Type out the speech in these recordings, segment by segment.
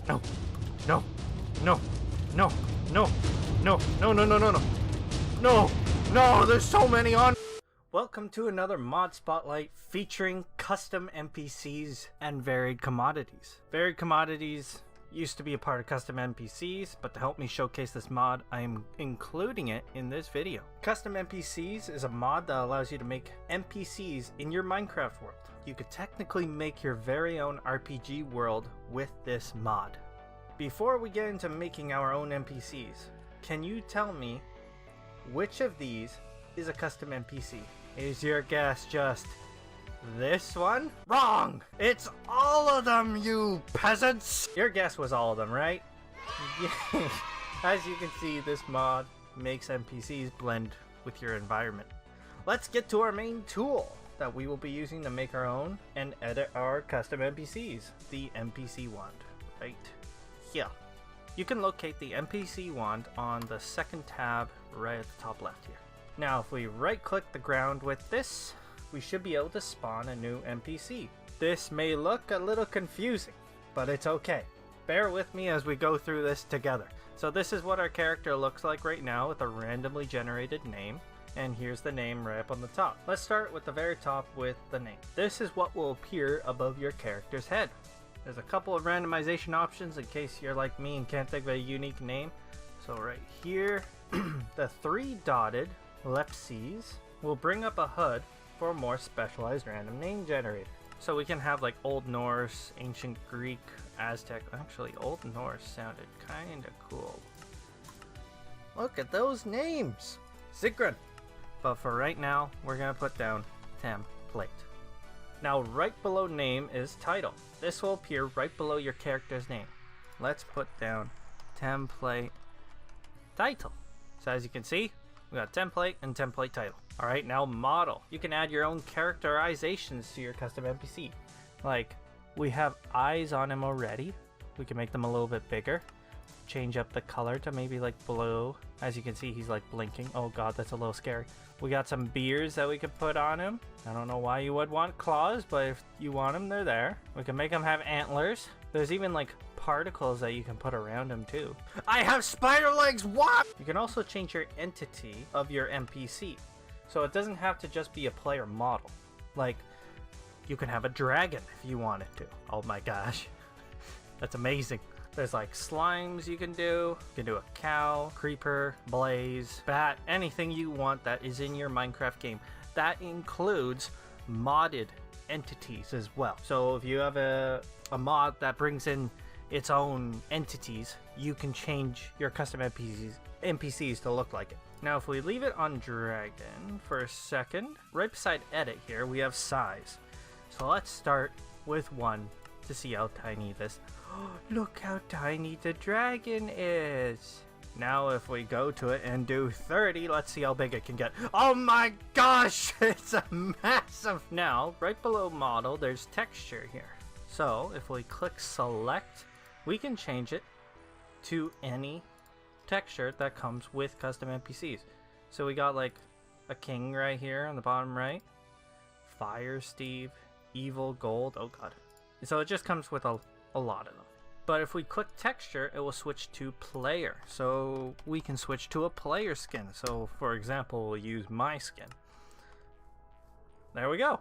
No. No. No. No. No. No. No. No. No. No. No. No. No. There's so many on. Welcome to another mod spotlight featuring custom NPCs and varied commodities. Varied commodities used to be a part of custom NPCs, but to help me showcase this mod, I am including it in this video. Custom NPCs is a mod that allows you to make NPCs in your Minecraft world. You could technically make your very own RPG world with this mod. Before we get into making our own NPCs, can you tell me which of these is a custom NPC? Is your guess just this one? Wrong! It's all of them, you peasants! Your guess was all of them, right? As you can see, this mod makes NPCs blend with your environment. Let's get to our main tool that we will be using to make our own and edit our custom NPCs, the NPC wand, right here. You can locate the NPC wand on the second tab right at the top left here. Now if we right click the ground with this, we should be able to spawn a new NPC. This may look a little confusing, but it's okay. Bear with me as we go through this together. So this is what our character looks like right now with a randomly generated name, and here's the name right up on the top. Let's start with the very top with the name. This is what will appear above your character's head. There's a couple of randomization options in case you're like me and can't think of a unique name. So right here, the three dotted ellipses will bring up a HUD for a more specialized random name generator. So we can have like Old Norse, Ancient Greek, Aztec. Actually, Old Norse sounded kinda cool. Look at those names! Sigrun! But for right now, we're gonna put down template. Now right below name is title. This will appear right below your character's name. Let's put down template title. So as you can see, we got template and template title. Alright, now model. You can add your own characterizations to your custom NPC. Like, we have eyes on him already. We can make them a little bit bigger. Change up the color to maybe like blue. As you can see, he's like blinking. Oh god, that's a little scary. We got some beers that we could put on him. I don't know why you would want claws, but if you want them, they're there. We can make him have antlers. There's even like particles that you can put around him too. I have spider legs, what? You can also change your entity of your NPC. So it doesn't have to just be a player model. Like, you can have a dragon if you wanted to. Oh my gosh. That's amazing. There's like slimes you can do. You can do a cow, creeper, blaze, bat, anything you want that is in your Minecraft game. That includes modded entities as well. So if you have a mod that brings in its own entities, you can change your custom NPCs to look like it. Now if we leave it on dragon for a second, right beside edit here we have size. So let's start with 1 to see how tiny this. Look how tiny the dragon is. Now if we go to it and do 30, let's see how big it can get. Oh my gosh, it's a massive. Now right below model there's texture here. So if we click select, we can change it to any texture that comes with custom NPCs. So we got like a king right here on the bottom right, Fire Steve, Evil Gold, oh god. So it just comes with a lot of them. But if we click texture, it will switch to player. So we can switch to a player skin. So for example, we'll use my skin. There we go.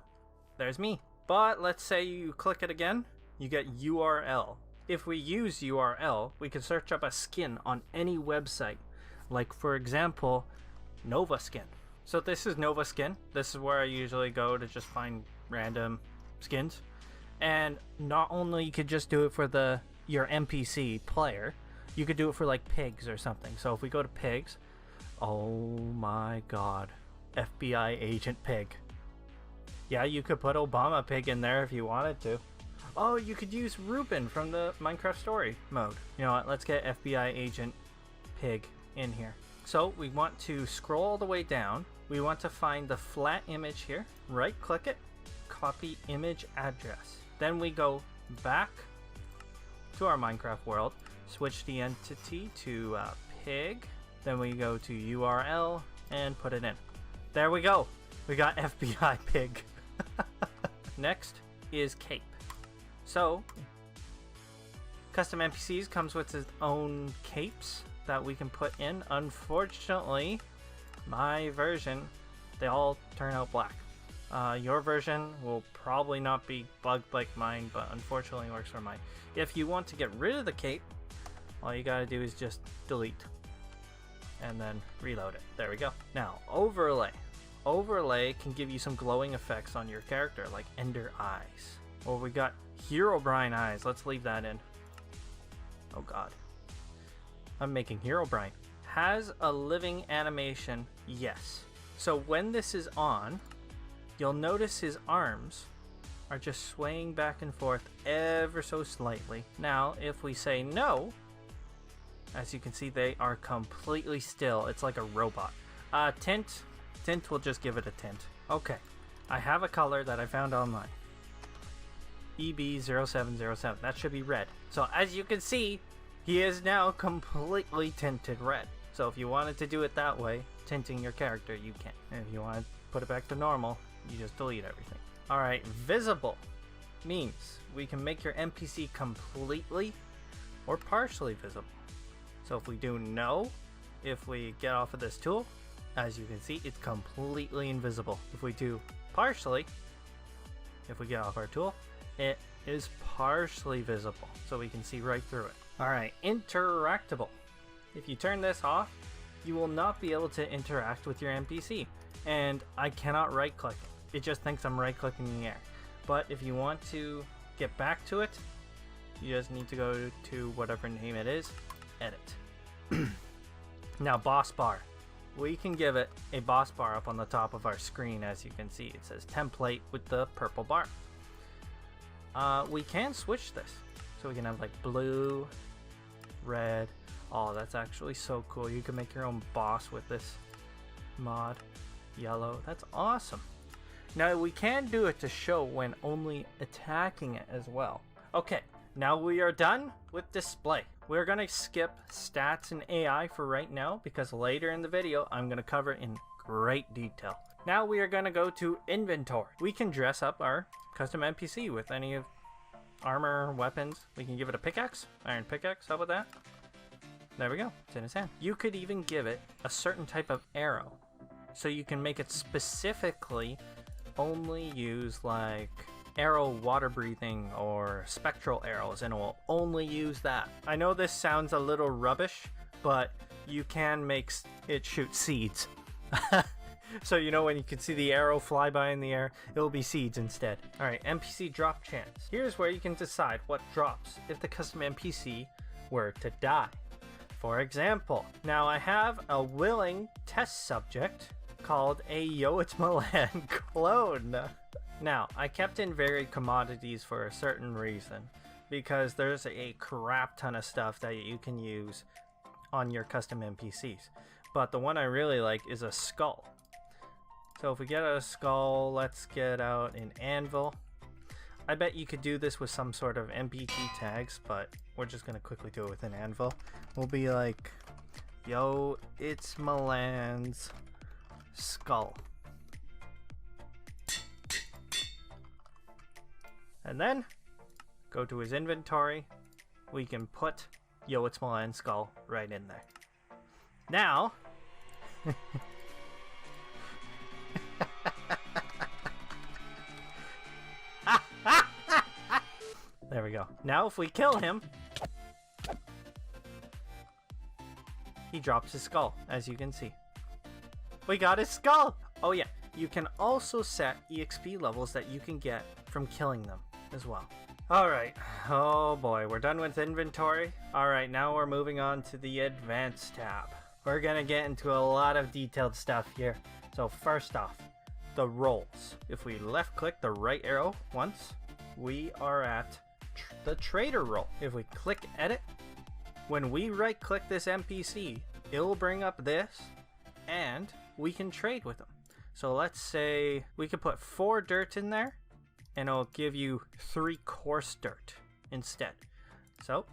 There's me. But let's say you click it again, you get URL. If we use URL, we can search up a skin on any website. Like for example, Novaskin. So this is Novaskin. This is where I usually go to just find random skins. And not only you could just do it for your NPC player, you could do it for like pigs or something. So if we go to pigs, oh my god, FBI agent pig. Yeah, you could put Obama pig in there if you wanted to. Oh, you could use Ruben from the Minecraft story mode. You know what, let's get FBI agent pig in here. So we want to scroll all the way down. We want to find the flat image here, right click it, copy image address. Then we go back to our Minecraft world, switch the entity to pig, then we go to URL and put it in. There we go. We got FBI pig. Next is cape. So Custom NPCs comes with its own capes that we can put in. Unfortunately, my version, they all turn out black. Your version will probably not be bugged like mine, but unfortunately works for mine. If you want to get rid of the cape, all you gotta do is just delete and then reload it. There we go. Now, overlay. Overlay can give you some glowing effects on your character, like Ender Eyes. Well, we got Herobrine Eyes. Let's leave that in. Oh god. I'm making Herobrine. Has a living animation? Yes. So when this is on, you'll notice his arms are just swaying back and forth ever so slightly. Now, if we say no, as you can see, they are completely still. It's like a robot. Tint will just give it a tint. Okay, I have a color that I found online. EB0707. That should be red. So as you can see, he is now completely tinted red. So if you wanted to do it that way, tinting your character, you can. And if you want to put it back to normal, you just delete everything. Alright, visible means we can make your NPC completely or partially visible. So if we do no, if we get off of this tool, as you can see, it's completely invisible. If we do partially, if we get off our tool, it is partially visible, so we can see right through it. Alright, interactable. If you turn this off, you will not be able to interact with your NPC. And I cannot right click it. It just thinks I'm right clicking in the air. But if you want to get back to it, you just need to go to whatever name it is, edit. Now, boss bar. We can give it a boss bar up on the top of our screen. As you can see, it says template with the purple bar. We can switch this, so we can have like blue, red. Oh, that's actually so cool. You can make your own boss with this mod. Yellow. That's awesome. Now we can do it to show when only attacking it as well. Okay, now we are done with display. We're gonna skip stats and AI for right now, because later in the video I'm gonna cover it in great detail. Now we are gonna go to inventory. We can dress up our custom NPC with any of armor, weapons. We can give it a pickaxe, iron pickaxe. How about that? There we go. It's in his hand. You could even give it a certain type of arrow, so you can make it specifically only use like arrow water breathing or spectral arrows, and it will only use that. I know this sounds a little rubbish, but you can make it shoot seeds. So you know when you can see the arrow fly by in the air, it will be seeds instead. Alright, Mpc Drop Chance. Here's where you can decide what drops if the custom NPC were to die. For example, now I have a willing test subject called a Yo It's Milan clone. Now, I kept in varied commodities for a certain reason, because there's a crap ton of stuff that you can use on your custom NPCs. But the one I really like is a skull. So if we get a skull, let's get out an anvil. I bet you could do this with some sort of NPC tags, but we're just going to quickly do it with an anvil. We'll be like, Yo, it's Milan's skull. And then go to his inventory. We can put Yo It's Milan's skull right in there. Now there we go. Now if we kill him, he drops his skull, as you can see. We got his skull! Oh yeah, you can also set EXP levels that you can get from killing them as well. Alright, oh boy, we're done with inventory. Alright, now we're moving on to the advanced tab. We're gonna get into a lot of detailed stuff here. So first off, the roles. If we left click the right arrow once, we are at the trader role. If we click edit, when we right click this NPC, it will bring up this and we can trade with them. So let's say we could put 4 dirt in there and it'll give you 3 coarse dirt instead. So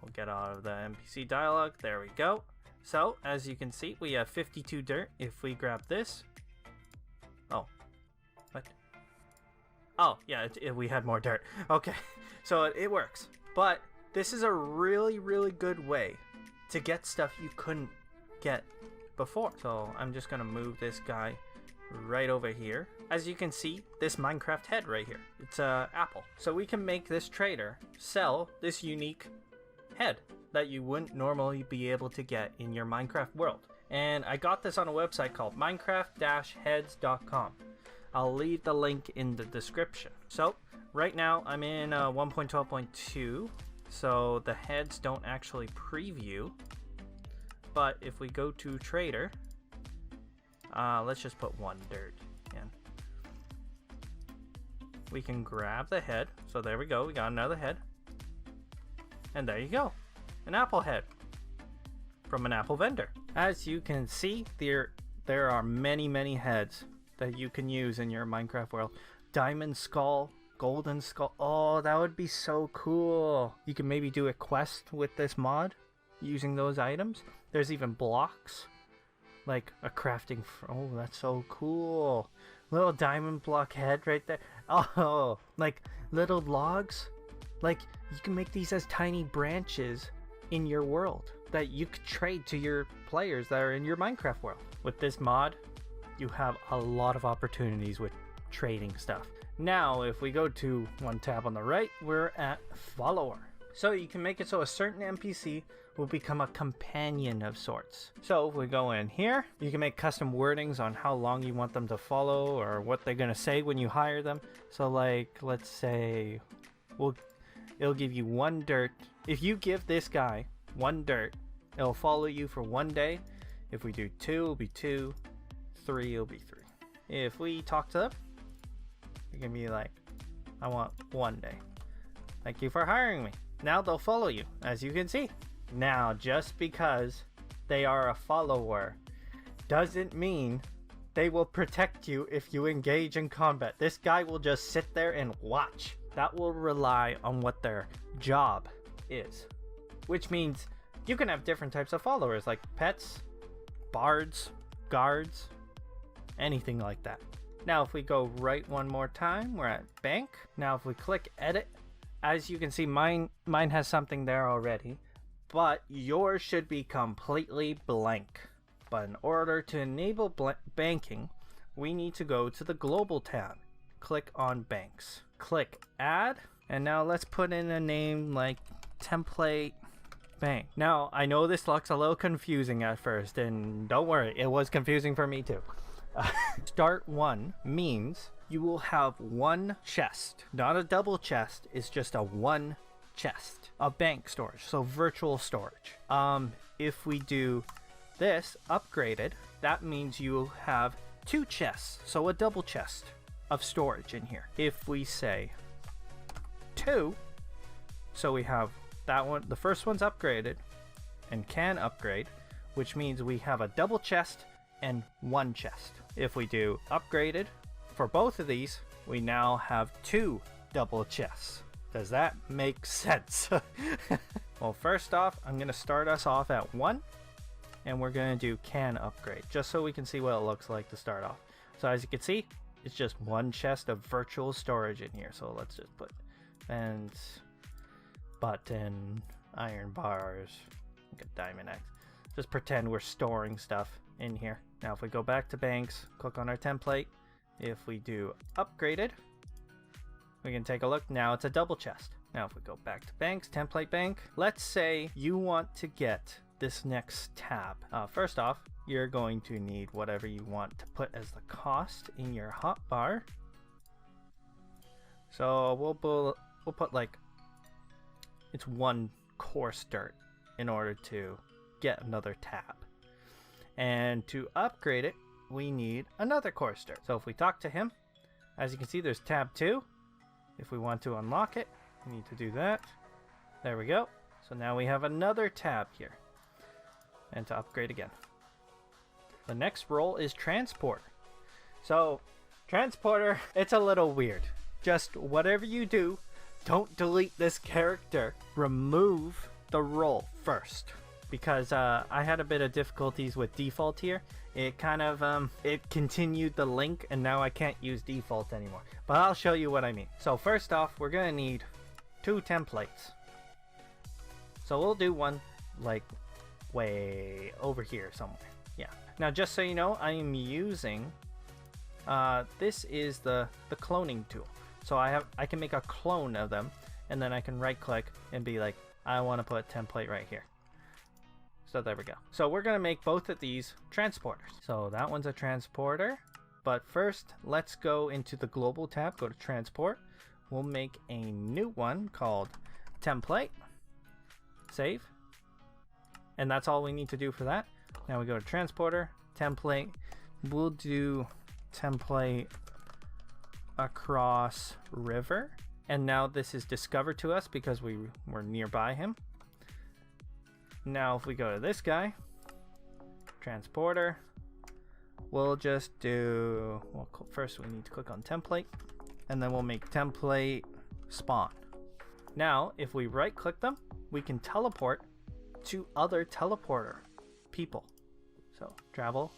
we'll get out of the NPC dialog. There we go. So as you can see, we have 52 dirt. If we grab this, oh, what? Oh yeah, we had more dirt. Okay, so it works. But this is a really good way to get stuff you couldn't get before. So I'm just gonna move this guy right over here. As you can see, this Minecraft head right here, it's a apple. So we can make this trader sell this unique head that you wouldn't normally be able to get in your Minecraft world. And I got this on a website called minecraft-heads.com. I'll leave the link in the description. So right now I'm in 1.12.2, so the heads don't actually preview. But if we go to trader, let's just put 1 dirt in. We can grab the head. So there we go. We got another head. And there you go. An apple head from an apple vendor. As you can see, there are many heads that you can use in your Minecraft world. Diamond skull, golden skull. Oh, that would be so cool. You can maybe do a quest with this mod using those items. There's even blocks. Like a crafting. Oh, that's so cool. Little diamond block head right there. Oh, like little logs. Like you can make these as tiny branches in your world that you could trade to your players that are in your Minecraft world. With this mod, you have a lot of opportunities with trading stuff. Now, if we go to one tab on the right, we're at follower. So you can make it so a certain NPC will become a companion of sorts. So if we go in here, you can make custom wordings on how long you want them to follow or what they're gonna say when you hire them. So like, let's say, it'll give you 1 dirt. If you give this guy 1 dirt, it'll follow you for 1 day. If we do 2, it'll be 2. 3, it'll be 3. If we talk to them, you can be like, I want 1 day. Thank you for hiring me. Now they'll follow you, as you can see. Now, just because they are a follower doesn't mean they will protect you if you engage in combat. This guy will just sit there and watch. That will rely on what their job is, which means you can have different types of followers, like pets, bards, guards, anything like that. Now if we go right one more time, we're at bank. Now if we click edit, as you can see, mine has something there already, but yours should be completely blank. But in order to enable banking, we need to go to the global tab, click on banks, click add, and now let's put in a name like template bank. Now I know this looks a little confusing at first, and don't worry, it was confusing for me too. Start 1 means you will have 1 chest, not a double chest. It's just a 1 chest of bank storage, so virtual storage. If we do this upgraded, that means you'll have 2 chests, so a double chest of storage in here. If we say 2, so we have that one, the first one's upgraded and can upgrade, which means we have a double chest and 1 chest. If we do upgraded for both of these, we now have 2 double chests. Does that make sense? Well, first off, I'm gonna start us off at 1, and we're gonna do can upgrade, just so we can see what it looks like to start off. So as you can see, it's just 1 chest of virtual storage in here. So let's just put fence, button, iron bars, get diamond X. Just pretend we're storing stuff in here. Now if we go back to banks, click on our template, if we do upgraded, we can take a look. Now it's a double chest. Now if we go back to banks, template bank, let's say you want to get this next tab. First off, you're going to need whatever you want to put as the cost in your hotbar. So we'll put like, it's 1 coarse dirt in order to get another tab. And to upgrade it, we need another coarse dirt. So if we talk to him, as you can see, there's tab 2. If we want to unlock it, we need to do that. There we go. So now we have another tab here. And to upgrade again. The next role is transport. So transporter, it's a little weird. Just whatever you do, don't delete this character. Remove the role first. Because I had a bit of difficulties with default here. It kind of, it continued the link and now I can't use default anymore. But I'll show you what I mean. So first off, we're gonna need 2 templates. So we'll do one like way over here somewhere. Yeah. Now just so you know, I am using this is the cloning tool. So I can make a clone of them, and then I can right click and be like, I want to put template right here. So there we go. So we're going to make both of these transporters. So that one's a transporter. But first, let's go into the global tab, go to transport. We'll make a new one called template. Save. And that's all we need to do for that. Now we go to transporter, template. We'll do template across river. And now this is discovered to us because we were nearby him. Now if we go to this guy, transporter, we'll just do, well, first we need to click on template, and then we'll make template spawn. Now if we right click them, we can teleport to other teleporter people. So travel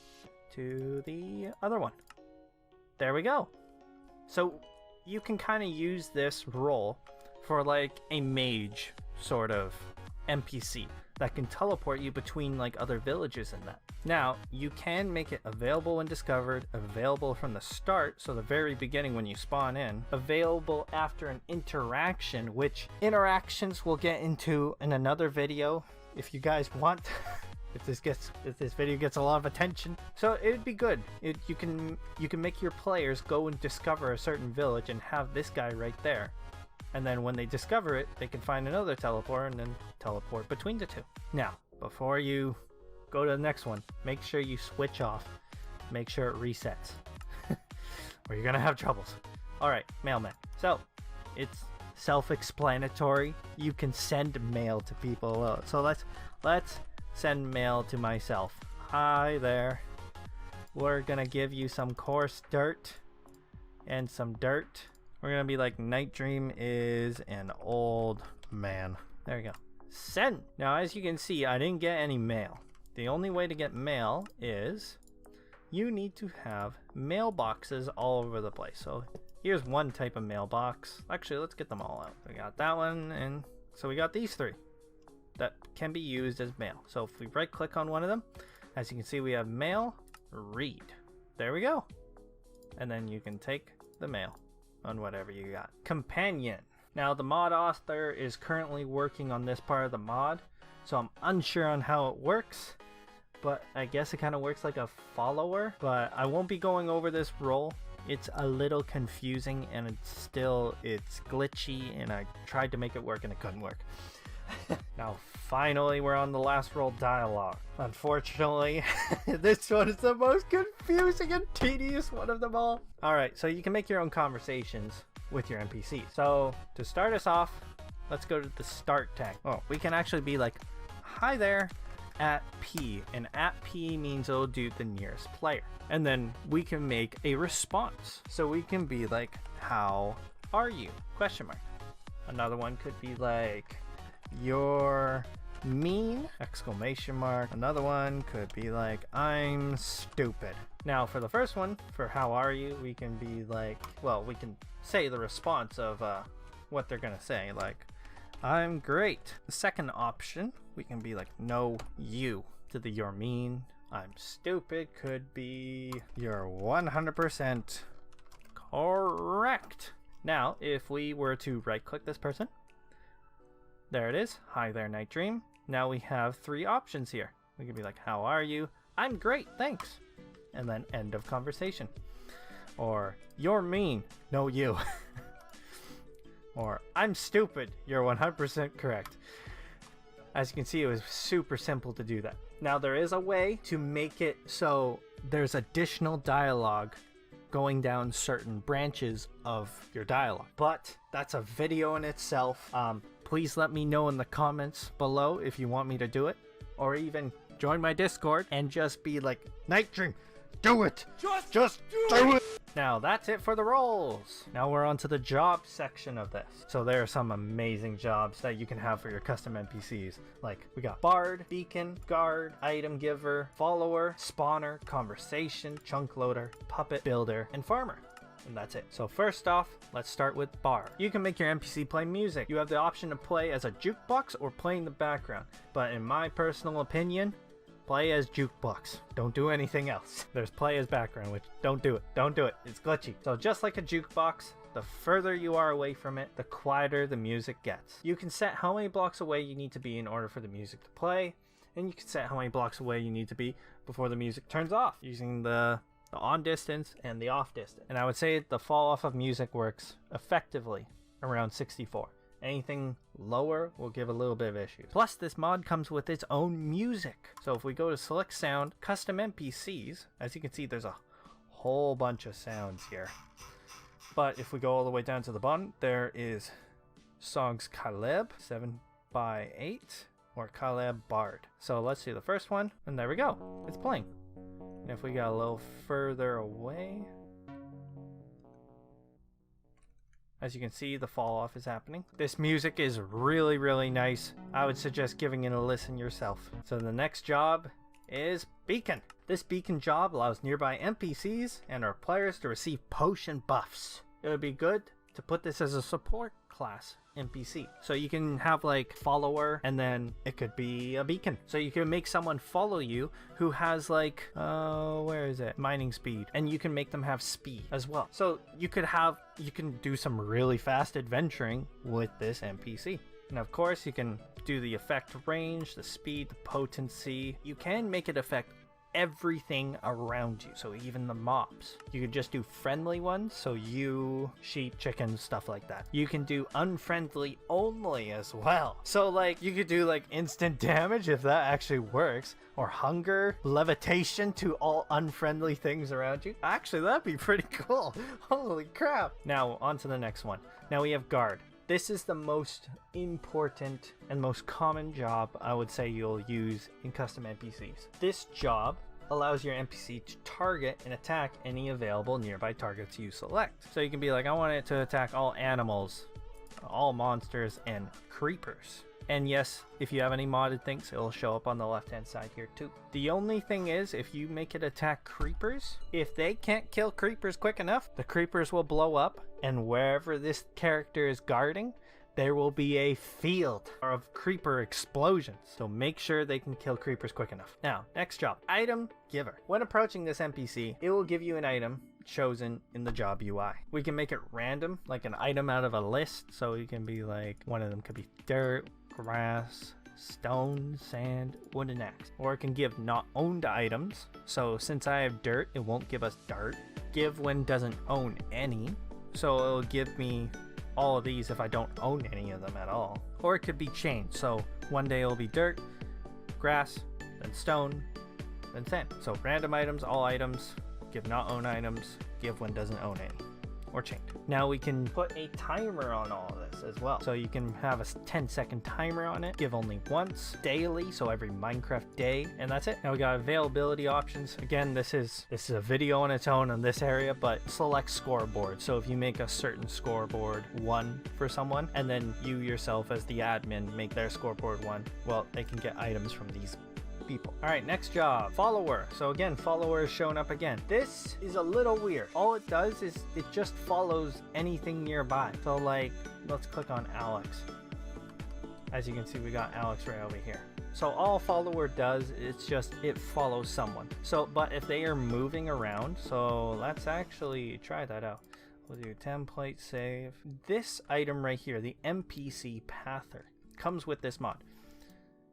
to the other one. There we go. So you can kind of use this role for like a mage sort of NPC that can teleport you between like other villages and that. Now you can make it available when discovered, available from the start, so the very beginning when you spawn in, available after an interaction, which interactions we'll get into in another video if you guys want. if this video gets a lot of attention. So it would be good. You can make your players go and discover a certain village and have this guy right there. And then when they discover it, they can find another teleporter and then teleport between the two. Now, before you go to the next one, make sure you switch off. Make sure it resets. Or you're gonna have troubles. Alright, mailman. So, it's self-explanatory. You can send mail to people. So let's send mail to myself. Hi there. We're gonna give you some coarse dirt and some dirt. We're gonna be like, Knightdream is an old man. There we go. Send. Now, as you can see, I didn't get any mail. The only way to get mail is you need to have mailboxes all over the place. So here's one type of mailbox. Actually, let's get them all out. We got that one, and so we got these three that can be used as mail. So if we right click on one of them, as you can see, we have mail, read. There we go. And then you can take the mail on whatever you got. Companion. Now the mod author is currently working on this part of the mod, so I'm unsure on how it works, but I guess it kind of works like a follower. But I won't be going over this role. It's a little confusing, and it's glitchy, and I tried to make it work and it couldn't work. Now finally we're on the last role, dialogue. Unfortunately, this one is the most confusing and tedious one of them all. Alright, so you can make your own conversations with your NPCs. So to start us off, let's go to the start tag. Oh, we can actually be like, hi there, at P, and at P means it'll do the nearest player. And then we can make a response. So we can be like, how are you? Question mark. Another one could be like, you're mean! Exclamation mark. Another one could be like, I'm stupid. Now for the first one, for how are you, we can be like, well, we can say the response of what they're gonna say, like, I'm great. The second option, we can be like, no, you. To the you're mean, I'm stupid could be, you're 100% correct. Now, if we were to right click this person, there it is. Hi there, Knightdream. Now we have three options here. We can be like, how are you? I'm great, thanks. And then end of conversation. Or, you're mean. No, you. Or, I'm stupid. You're 100% correct. As you can see, it was super simple to do that. Now, there is a way to make it so there's additional dialogue going down certain branches of your dialogue. But that's a video in itself. Please let me know in the comments below if you want me to do it, or even join my Discord and just be like, Knightdream, do it! Just do it! Now that's it for the roles. Now we're on to the job section of this. So there are some amazing jobs that you can have for your custom NPCs. Like we got Bard, Beacon, Guard, Item Giver, Follower, Spawner, Conversation, Chunk Loader, Puppet, Builder, and Farmer. and that's it. So first off, let's start with bar. You can make your NPC play music. You have the option to play as a jukebox or play in the background. But in my personal opinion, play as jukebox. Don't do anything else. There's play as background, which don't do it. Don't do it. It's glitchy. So just like a jukebox, the further you are away from it, the quieter the music gets. You can set how many blocks away you need to be in order for the music to play, and you can set how many blocks away you need to be before the music turns off using the on distance and the off distance. And I would say the fall off of music works effectively around 64. Anything lower will give a little bit of issues. Plus, this mod comes with its own music. So if we go to select sound, custom NPCs, as you can see, there's a whole bunch of sounds here. But if we go all the way down to the bottom, there is songs Caleb 7x8 or Caleb Bard. So let's do the first one, and there we go. It's playing. And if we go a little further away, as you can see, the fall off is happening. This music is really, really nice. I would suggest giving it a listen yourself. So the next job is Beacon. This Beacon job allows nearby NPCs and our players to receive potion buffs. It would be good to put this as a support class NPC. So you can have like follower, and then it could be a beacon. So you can make someone follow you who has like, where is it? Mining speed. And you can make them have speed as well. So you can do some really fast adventuring with this NPC. And of course you can do the effect range, the speed, the potency. You can make it affect everything around you, so even the mobs. You could just do friendly ones, so you, sheep, chickens, stuff like that. You can do unfriendly only as well, so like you could do like instant damage if that actually works, or hunger, levitation to all unfriendly things around you. Actually, that'd be pretty cool. Holy crap. Now on to the next one. Now we have guard. This is the most important and most common job I would say you'll use in custom NPCs. This job allows your NPC to target and attack any available nearby targets you select. So you can be like, I want it to attack all animals, all monsters, and creepers. And yes, if you have any modded things, it'll show up on the left hand side here too. The only thing is, if you make it attack creepers, if they can't kill creepers quick enough, the creepers will blow up, and wherever this character is guarding, there will be a field of creeper explosions. So make sure they can kill creepers quick enough. Now, next job, item giver. When approaching this NPC, it will give you an item chosen in the job UI. We can make it random, like an item out of a list. So you can be like, one of them could be dirt, grass, stone, sand, wooden axe. Or it can give not owned items. So since I have dirt, it won't give us dirt. Give when doesn't own any. So it'll give me all of these if I don't own any of them at all. Or it could be changed. So one day it'll be dirt, grass, then stone, then sand. So random items, all items, give not own items, give when doesn't own any, or change. Now we can put a timer on all of this as well. So you can have a 10-second timer on it, give only once daily, so every Minecraft day, and that's it. Now we got availability options. Again, this is a video on its own in this area, but select scoreboard. So if you make a certain scoreboard 1 for someone, and then you yourself as the admin make their scoreboard 1, well, they can get items from these people. All right, next job, follower. So again, follower is showing up again. This is a little weird. All it does is it just follows anything nearby. So like, let's click on Alex. As you can see, we got Alex right over here. So all follower does is just it follows someone. So but if they are moving around, so let's actually try that out. We'll do template save. This item right here, the Mpc Pather, comes with this mod.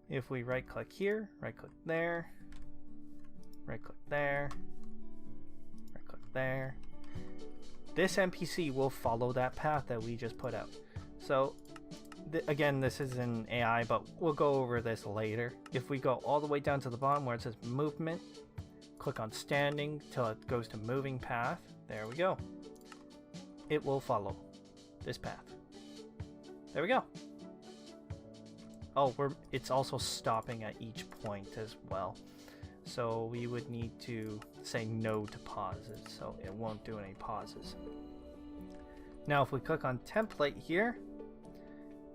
If we right click here, right click there, right click there, right click there, this NPC will follow that path that we just put out. So again, this is an AI, but we'll go over this later. If we go all the way down to the bottom where it says movement, click on standing till it goes to moving path. There we go. It will follow this path. There we go. Oh, it's also stopping at each point as well. So we would need to say no to pauses, so it won't do any pauses. Now if we click on template here,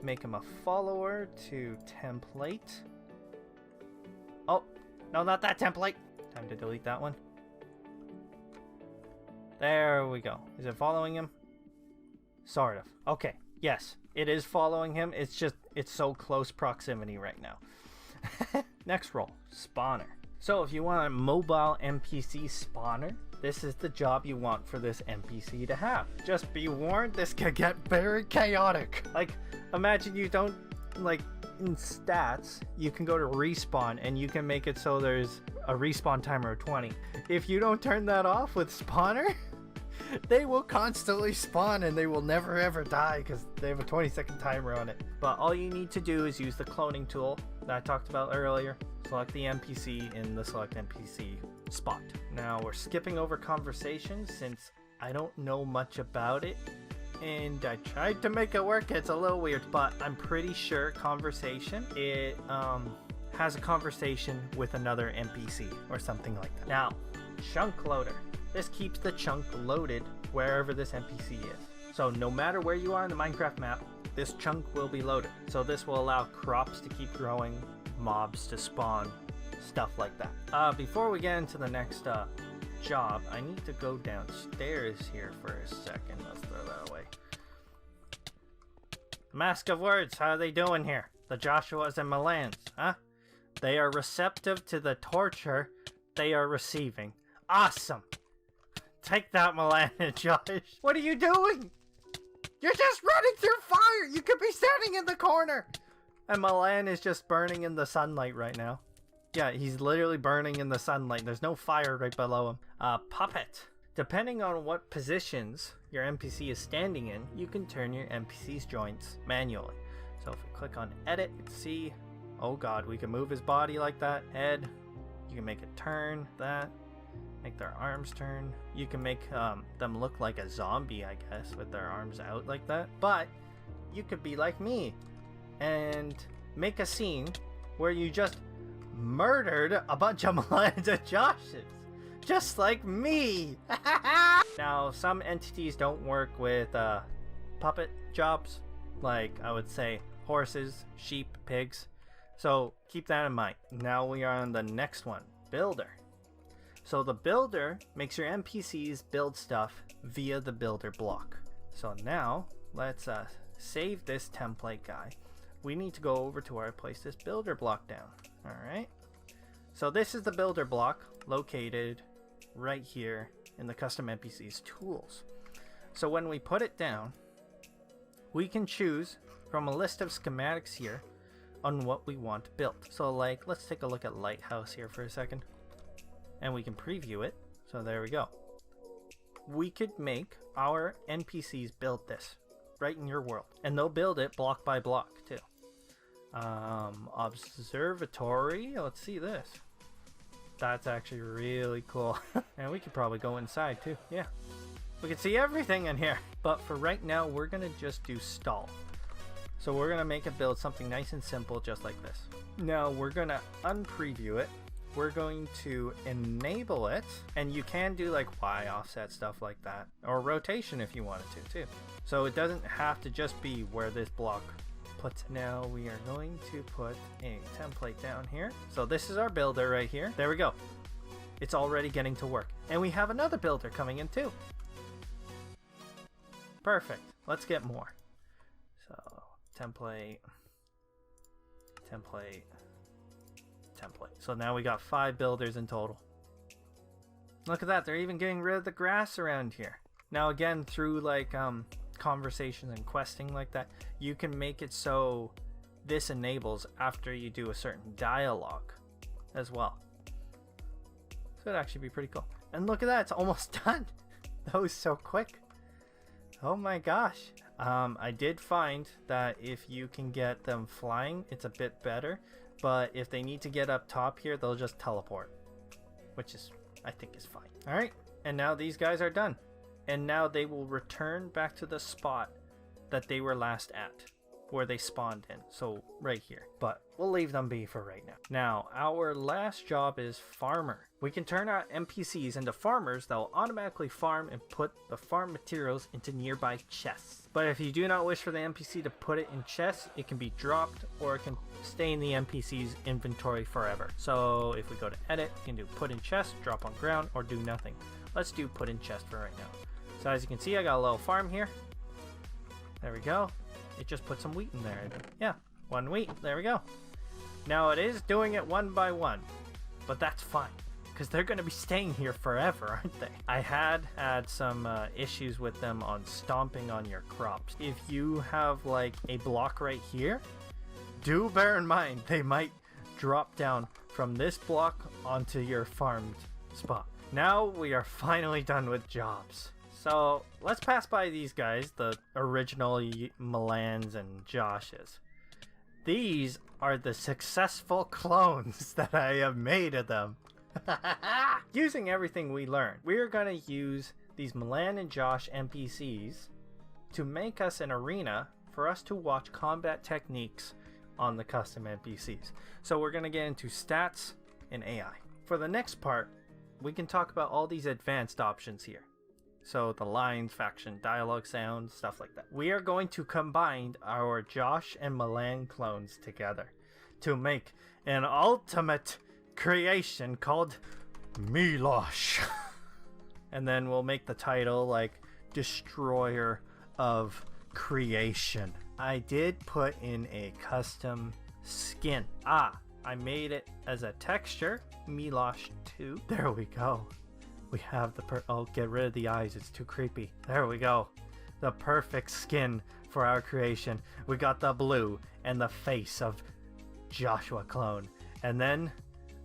make him a follower to template. Oh, no, not that template. Time to delete that one. There we go. Is it following him? Sort of. Okay. Yes, it is following him. It's just, it's so close proximity right now. Next role, spawner. So if you want a mobile NPC spawner, this is the job you want for this NPC to have. Just be warned, this can get very chaotic. Like, imagine you don't, like, in stats, you can go to respawn and you can make it so there's a respawn timer of 20. If you don't turn that off with spawner, they will constantly spawn and they will never ever die because they have a 20-second timer on it. But all you need to do is use the cloning tool that I talked about earlier. Select the NPC in the select NPC spot. Now we're skipping over conversations since I don't know much about it. And I tried to make it work. It's a little weird, but I'm pretty sure conversation, it has a conversation with another NPC or something like that. Now, chunk loader. This keeps the chunk loaded wherever this NPC is. So no matter where you are in the Minecraft map, this chunk will be loaded. So this will allow crops to keep growing, mobs to spawn, stuff like that. Before we get into the next job, I need to go downstairs here for a second. Let's throw that away. Mask of Words, how are they doing here? The Joshuas and Milans, huh? They are receptive to the torture they are receiving. Awesome! Take that, Milan and Josh. What are you doing? You're just running through fire! You could be standing in the corner! And Milan is just burning in the sunlight right now. Yeah, he's literally burning in the sunlight. There's no fire right below him. Puppet. Depending on what positions your NPC is standing in, you can turn your NPC's joints manually. So if we click on edit, see, oh god, we can move his body like that. Head, you can make it turn, that. Make their arms turn. You can make them look like a zombie, I guess, with their arms out like that. But you could be like me and make a scene where you just murdered a bunch of Milans and Joshes. Just like me! Now, some entities don't work with puppet jobs, like I would say horses, sheep, pigs. So keep that in mind. Now we are on the next one, builder. So the builder makes your NPCs build stuff via the builder block. So now let's save this template guy. We need to go over to where I place this builder block down. Alright. So this is the builder block located right here in the Custom NPCs tools. So when we put it down, we can choose from a list of schematics here on what we want built. So like, let's take a look at Lighthouse here for a second. And we can preview it. So there we go. We could make our NPCs build this right in your world. And they'll build it block by block too. Observatory, let's see this. That's actually really cool. And we could probably go inside too. Yeah, we can see everything in here. But for right now, we're gonna just do stall. So we're gonna make it build something nice and simple just like this. Now we're gonna unpreview it. We're going to enable it, and you can do like Y offset stuff like that, or rotation if you wanted to too. So it doesn't have to just be where this block puts. Now we are going to put a template down here. So this is our builder right here. There we go. It's already getting to work. And we have another builder coming in too. Perfect. Let's get more. So template. So now we got 5 builders in total. Look at that, they're even getting rid of the grass around here. Now again, through like conversations and questing like that, you can make it so this enables after you do a certain dialogue as well. So it'd actually be pretty cool. And look at that, it's almost done. That was so quick. Oh my gosh. I did find that if you can get them flying, it's a bit better. But if they need to get up top here, they'll just teleport, which is, I think, is fine. All right, and now these guys are done. And now they will return back to the spot that they were last at, where they spawned in. So right here, but we'll leave them be for right now. Now, our last job is farmer. We can turn our NPCs into farmers that will automatically farm and put the farm materials into nearby chests. But if you do not wish for the NPC to put it in chests, it can be dropped or it can stay in the NPC's inventory forever. So if we go to edit, you can do put in chest, drop on ground, or do nothing. let's do put in chest for right now. So as you can see, I got a little farm here. There we go. It just put some wheat in there. Yeah, 1 wheat. There we go. Now it is doing it one by one, but that's fine because they're going to be staying here forever, aren't they? I had some issues with them on stomping on your crops. If you have like a block right here, do bear in mind they might drop down from this block onto your farmed spot. Now we are finally done with jobs. So let's pass by these guys, the original Milans and Joshes. These are the successful clones that I have made of them. Using everything we learned, we're going to use these Milan and Josh NPCs to make us an arena for us to watch combat techniques on the custom NPCs. So we're going to get into stats and AI. For the next part, we can talk about all these advanced options here. So the lines, faction, dialogue, sound, stuff like that. We are going to combine our Josh and Milan clones together to make an ultimate creation called Milosh. And then we'll make the title like Destroyer of Creation. I did put in a custom skin. I made it as a texture, Milosh 2. There we go. We have the oh, get rid of the eyes, it's too creepy. There we go. The perfect skin for our creation. We got the blue and the face of Joshua clone. And then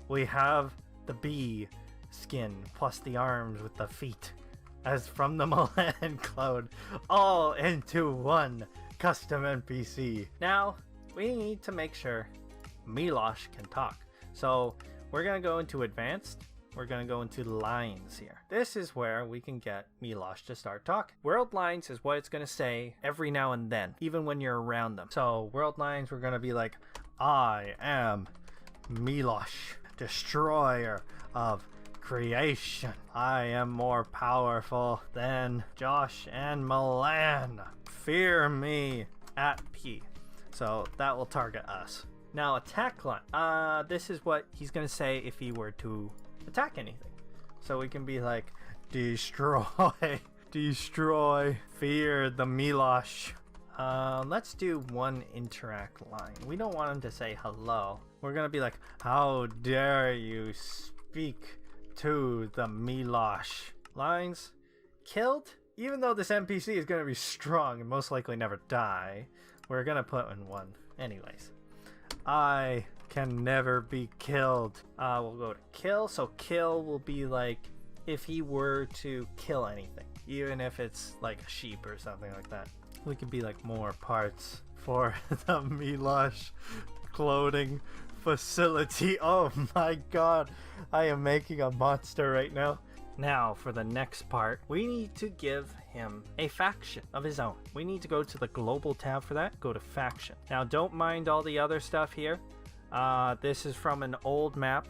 we have the bee skin plus the arms with the feet as from the Milan clone, all into one custom NPC. Now we need to make sure Milosh can talk. So we're gonna go into advanced. We're going to go into lines here. This is where we can get Milosh to start talking. World lines is what it's going to say every now and then, even when you're around them. So world lines, we're going to be like, I am Milosh, destroyer of creation. I am more powerful than Josh and Milan. Fear me at P. So that will target us. Now attack line. This is what he's going to say if he were to attack anything. So we can be like, destroy, destroy, fear the Milosh. Let's do one interact line. We don't want him to say hello. We're gonna be like, how dare you speak to the Milosh. Lines, killed. Even though this NPC is gonna be strong and most likely never die, we're gonna put in one anyways. I can never be killed. We'll go to kill. So kill will be like if he were to kill anything, even if it's like a sheep or something like that. We could be like more parts for the Milosh clothing facility. Oh my god, I am making a monster right now. Now for the next part, we need to give him a faction of his own. We need to go to the global tab for that. Go to faction. Now don't mind all the other stuff here. This is from an old map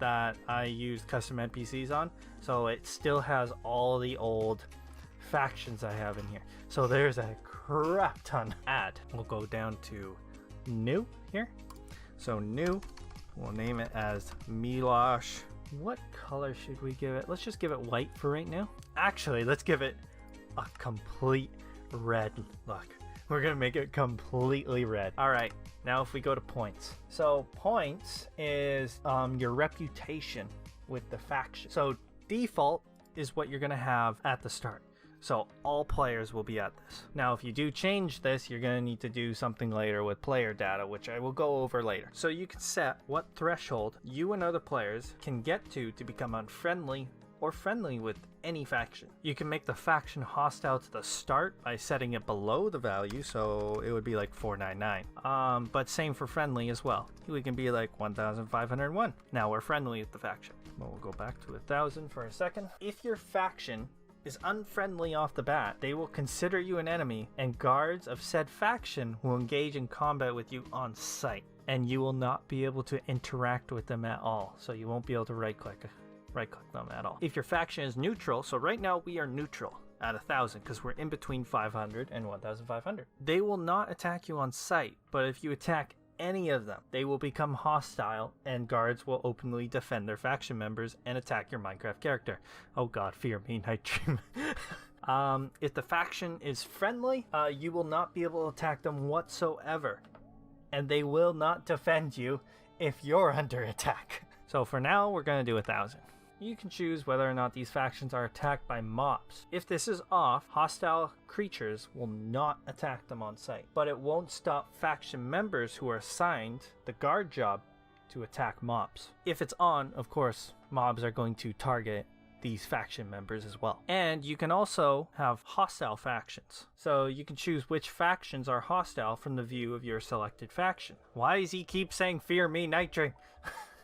that I used custom NPCs on, so it still has all the old factions I have in here. So there's a crap ton. Add. We'll go down to new here. So new, we'll name it as Milosh. What color should we give it? Let's just give it white for right now. Actually, let's give it a complete red look. We're gonna make it completely red. All right, now if we go to points. So points is your reputation with the faction. So default is what you're gonna have at the start. So all players will be at this. Now if you do change this, you're gonna need to do something later with player data, which I will go over later. So you can set what threshold you and other players can get to become unfriendly or friendly with any faction. You can make the faction hostile to the start by setting it below the value, so it would be like 499. But same for friendly as well. We can be like 1501. Now we're friendly with the faction. Well, we'll go back to 1000 for a second. If your faction is unfriendly off the bat, they will consider you an enemy, and guards of said faction will engage in combat with you on sight, and you will not be able to interact with them at all. So you won't be able to right click them at all. If your faction is neutral, so right now we are neutral at 1000 because we're in between 500 and 1500. They will not attack you on sight, but if you attack any of them, they will become hostile and guards will openly defend their faction members and attack your Minecraft character. Oh god, fear me, Knightdream. If the faction is friendly, you will not be able to attack them whatsoever. And they will not defend you if you're under attack. So for now, we're going to do 1,000. You can choose whether or not these factions are attacked by mobs. If this is off, hostile creatures will not attack them on sight. But it won't stop faction members who are assigned the guard job to attack mobs. If it's on, of course, mobs are going to target these faction members as well. And you can also have hostile factions. So you can choose which factions are hostile from the view of your selected faction. Why does he keep saying fear me, Knightdream?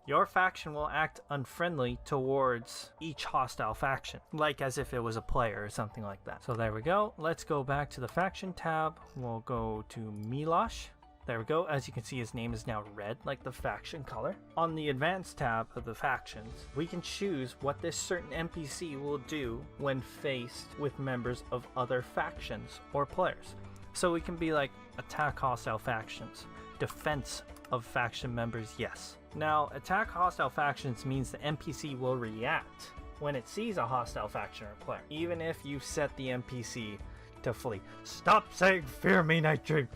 Your faction will act unfriendly towards each hostile faction, like as if it was a player or something like that. So there we go. Let's go back to the faction tab. We'll go to Milosh. There we go. As you can see, his name is now red, like the faction color. On the advanced tab of the factions, we can choose what this certain NPC will do when faced with members of other factions or players. So we can be like, attack hostile factions, defense of faction members, yes. Now, attack hostile factions means the NPC will react when it sees a hostile faction or player, even if you set the NPC to flee. Stop saying fear me, Knightdream!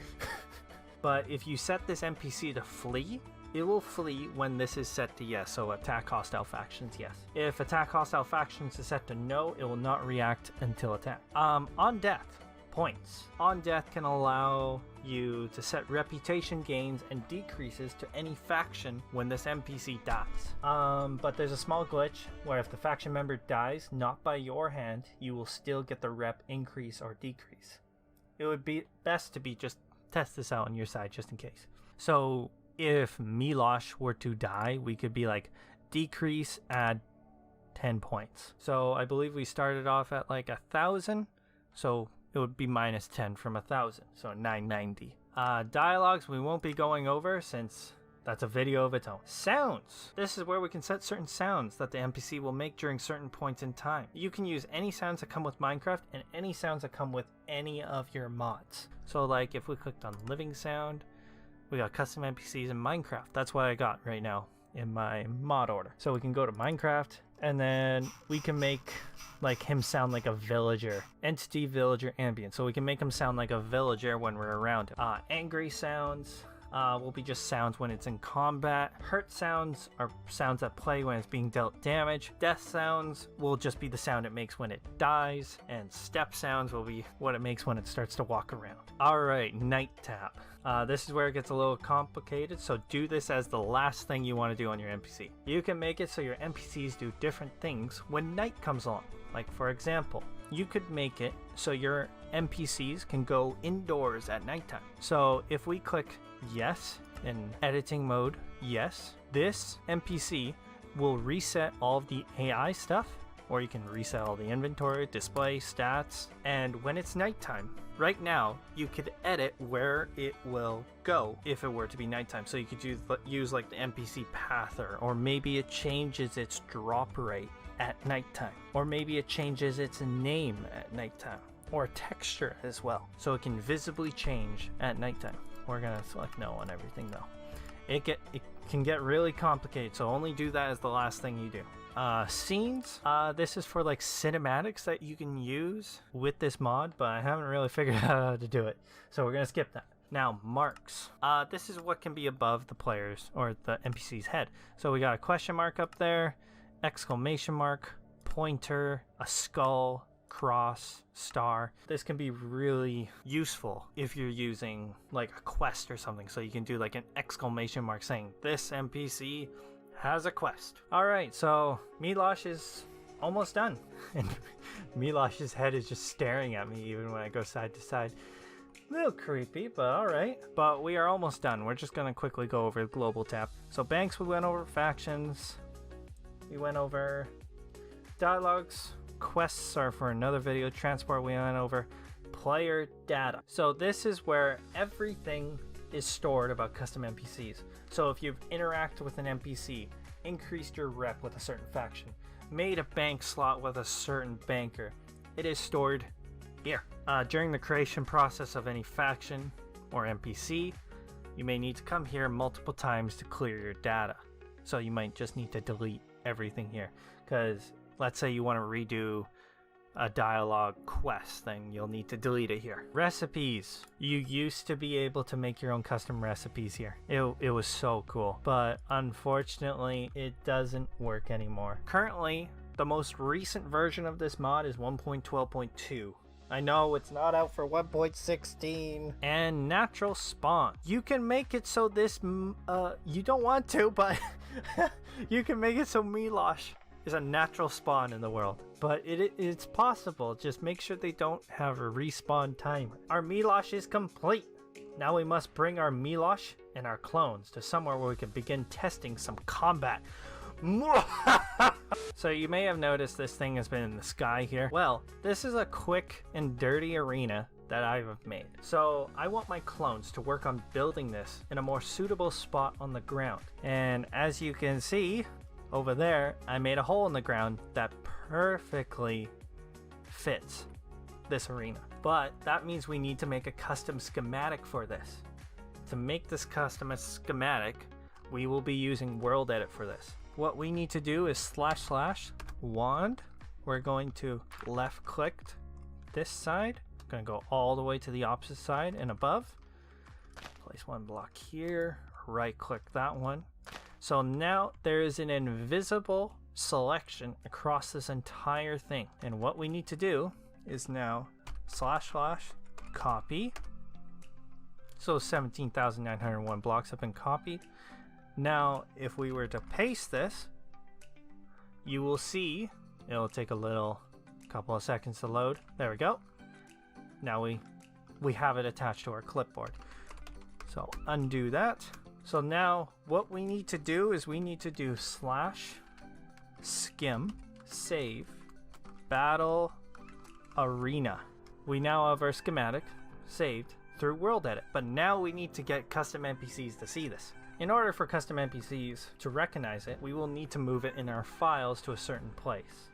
But if you set this NPC to flee, it will flee when this is set to yes, so attack hostile factions, yes. If attack hostile factions is set to no, it will not react until attack. On death, points. On death can allow you to set reputation gains and decreases to any faction when this NPC dies. But there's a small glitch where if the faction member dies, not by your hand, you will still get the rep increase or decrease. It would be best to be just test this out on your side just in case. So if Milosh were to die, we could be like decrease, add 10 points. So I believe we started off at like 1,000, so it would be minus 10 from 1,000, so 990. Dialogues we won't be going over since that's a video of its own. Sounds. This is where we can set certain sounds that the NPC will make during certain points in time. You can use any sounds that come with Minecraft and any sounds that come with any of your mods. So like if we clicked on living sound, we got custom NPCs in Minecraft. That's what I got right now in my mod order. So we can go to Minecraft and then we can make like him sound like a villager. Entity villager ambient. So we can make him sound like a villager when we're around him. Angry sounds will be just sounds when it's in combat. Hurt sounds are sounds that play when it's being dealt damage. Death sounds will just be the sound it makes when it dies. And step sounds will be what it makes when it starts to walk around. Alright, night tab. This is where it gets a little complicated, so do this as the last thing you want to do on your NPC. You can make it so your NPCs do different things when night comes along. Like for example, you could make it so your NPCs can go indoors at nighttime. So if we click yes in editing mode, yes, this NPC will reset all of the AI stuff, or you can reset all the inventory, display, stats, and when it's nighttime, right now, you could edit where it will go if it were to be nighttime. So you could use like the Mpc Pather, or maybe it changes its drop rate at nighttime, or maybe it changes its name at nighttime, or texture as well, so it can visibly change at nighttime. We're gonna select no on everything though. It can get really complicated, so only do that as the last thing you do. Scenes, this is for like cinematics that you can use with this mod, but I haven't really figured out how to do it, so we're gonna skip that. Now, marks. This is what can be above the player's or the NPC's head. So we got a question mark up there, exclamation mark, pointer, a skull, cross, star. This can be really useful if you're using like a quest or something, so you can do like an exclamation mark saying this NPC has a quest. Alright, so Milosh is almost done. And Milosh's head is just staring at me even when I go side to side. A little creepy, but alright. But we are almost done. We're just going to quickly go over the global tab. So banks, we went over. Factions, we went over. Dialogues, quests are for another video. Transport, we went over. Player data. So this is where everything is stored about custom NPCs. So if you've interacted with an NPC, increased your rep with a certain faction, made a bank slot with a certain banker, it is stored here. During the creation process of any faction or NPC, you may need to come here multiple times to clear your data. So you might just need to delete everything here, because let's say you want to redo a dialogue quest thing, you'll need to delete it here. Recipes. You used to be able to make your own custom recipes here. It was so cool, but unfortunately it doesn't work anymore. Currently, the most recent version of this mod is 1.12.2. I know it's not out for 1.16. And natural spawn. You can make it so this, you don't want to, but you can make it so Milosh is a natural spawn in the world. But it's possible, just make sure they don't have a respawn timer. Our Milosh is complete. Now we must bring our Milosh and our clones to somewhere where we can begin testing some combat. So you may have noticed this thing has been in the sky here. Well, this is a quick and dirty arena that I've made. So I want my clones to work on building this in a more suitable spot on the ground. And as you can see over there, I made a hole in the ground that perfectly fits this arena. But that means we need to make a custom schematic for this. To make this custom schematic, we will be using Worldedit for this. What we need to do is / wand. We're going to left click this side. Going to go all the way to the opposite side and above. Place one block here. Right click that one. So now there is an invisible selection across this entire thing. And what we need to do is now / copy. So 17,901 blocks have been copied. Now, if we were to paste this, you will see it'll take a couple of seconds to load. There we go. Now we have it attached to our clipboard. So undo that. So now what we need to do is we need to do / skim save battle arena. We now have our schematic saved through Worldedit, but now we need to get custom NPCs to see this. In order for custom NPCs to recognize it, we will need to move it in our files to a certain place.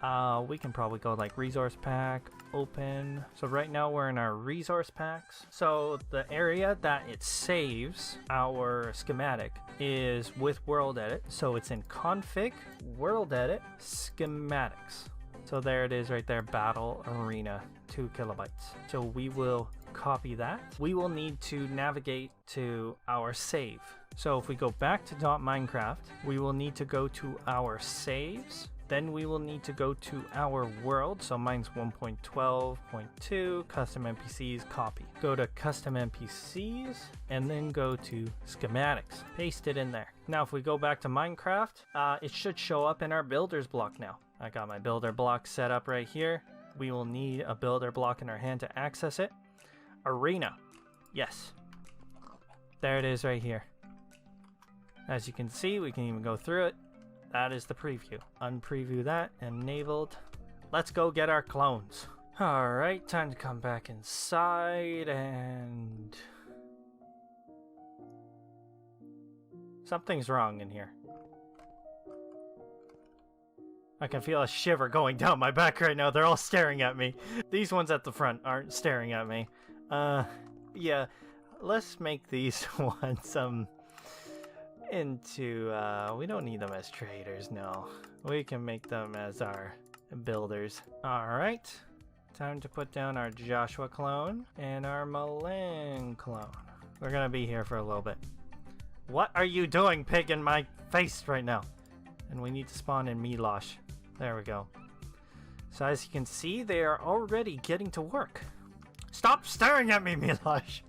We can probably go like resource pack, open. So right now we're in our resource packs. So the area that it saves our schematic is with Worldedit. So it's in config, Worldedit, schematics. So there it is right there, battle arena, 2 kilobytes. So we will copy that. We will need to navigate to our save. So if we go back to .minecraft, we will need to go to our saves. Then we will need to go to our world. So mine's 1.12.2, custom NPCs, copy. Go to custom NPCs and then go to schematics. Paste it in there. Now if we go back to Minecraft, it should show up in our builder's block now. I got my builder block set up right here. We will need a builder block in our hand to access it. Arena. Yes. There it is right here. As you can see, we can even go through it. That is the preview. Unpreview that. Enabled. Let's go get our clones. Alright, time to come back inside and... something's wrong in here. I can feel a shiver going down my back right now. They're all staring at me. These ones at the front aren't staring at me. Yeah, let's make these ones into we don't need them as traders, no. We can make them as our builders. Alright, time to put down our Joshua clone and our Milan clone. We're gonna be here for a little bit. What are you doing, pig, in my face right now? And we need to spawn in Milosh. There we go. So as you can see, they are already getting to work. Stop staring at me, Milosh!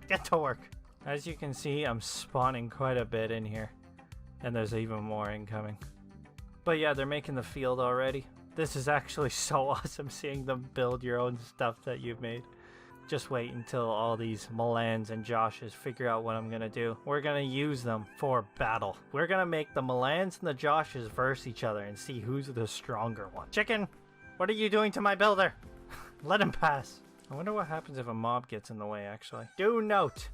Get to work. As you can see, I'm spawning quite a bit in here. And there's even more incoming. But yeah, they're making the field already. This is actually so awesome seeing them build your own stuff that you've made. Just wait until all these Milans and Joshes figure out what I'm gonna do. We're gonna use them for battle. We're gonna make the Milans and the Joshes verse each other and see who's the stronger one. Chicken, what are you doing to my builder? Let him pass. I wonder what happens if a mob gets in the way, actually. Do note,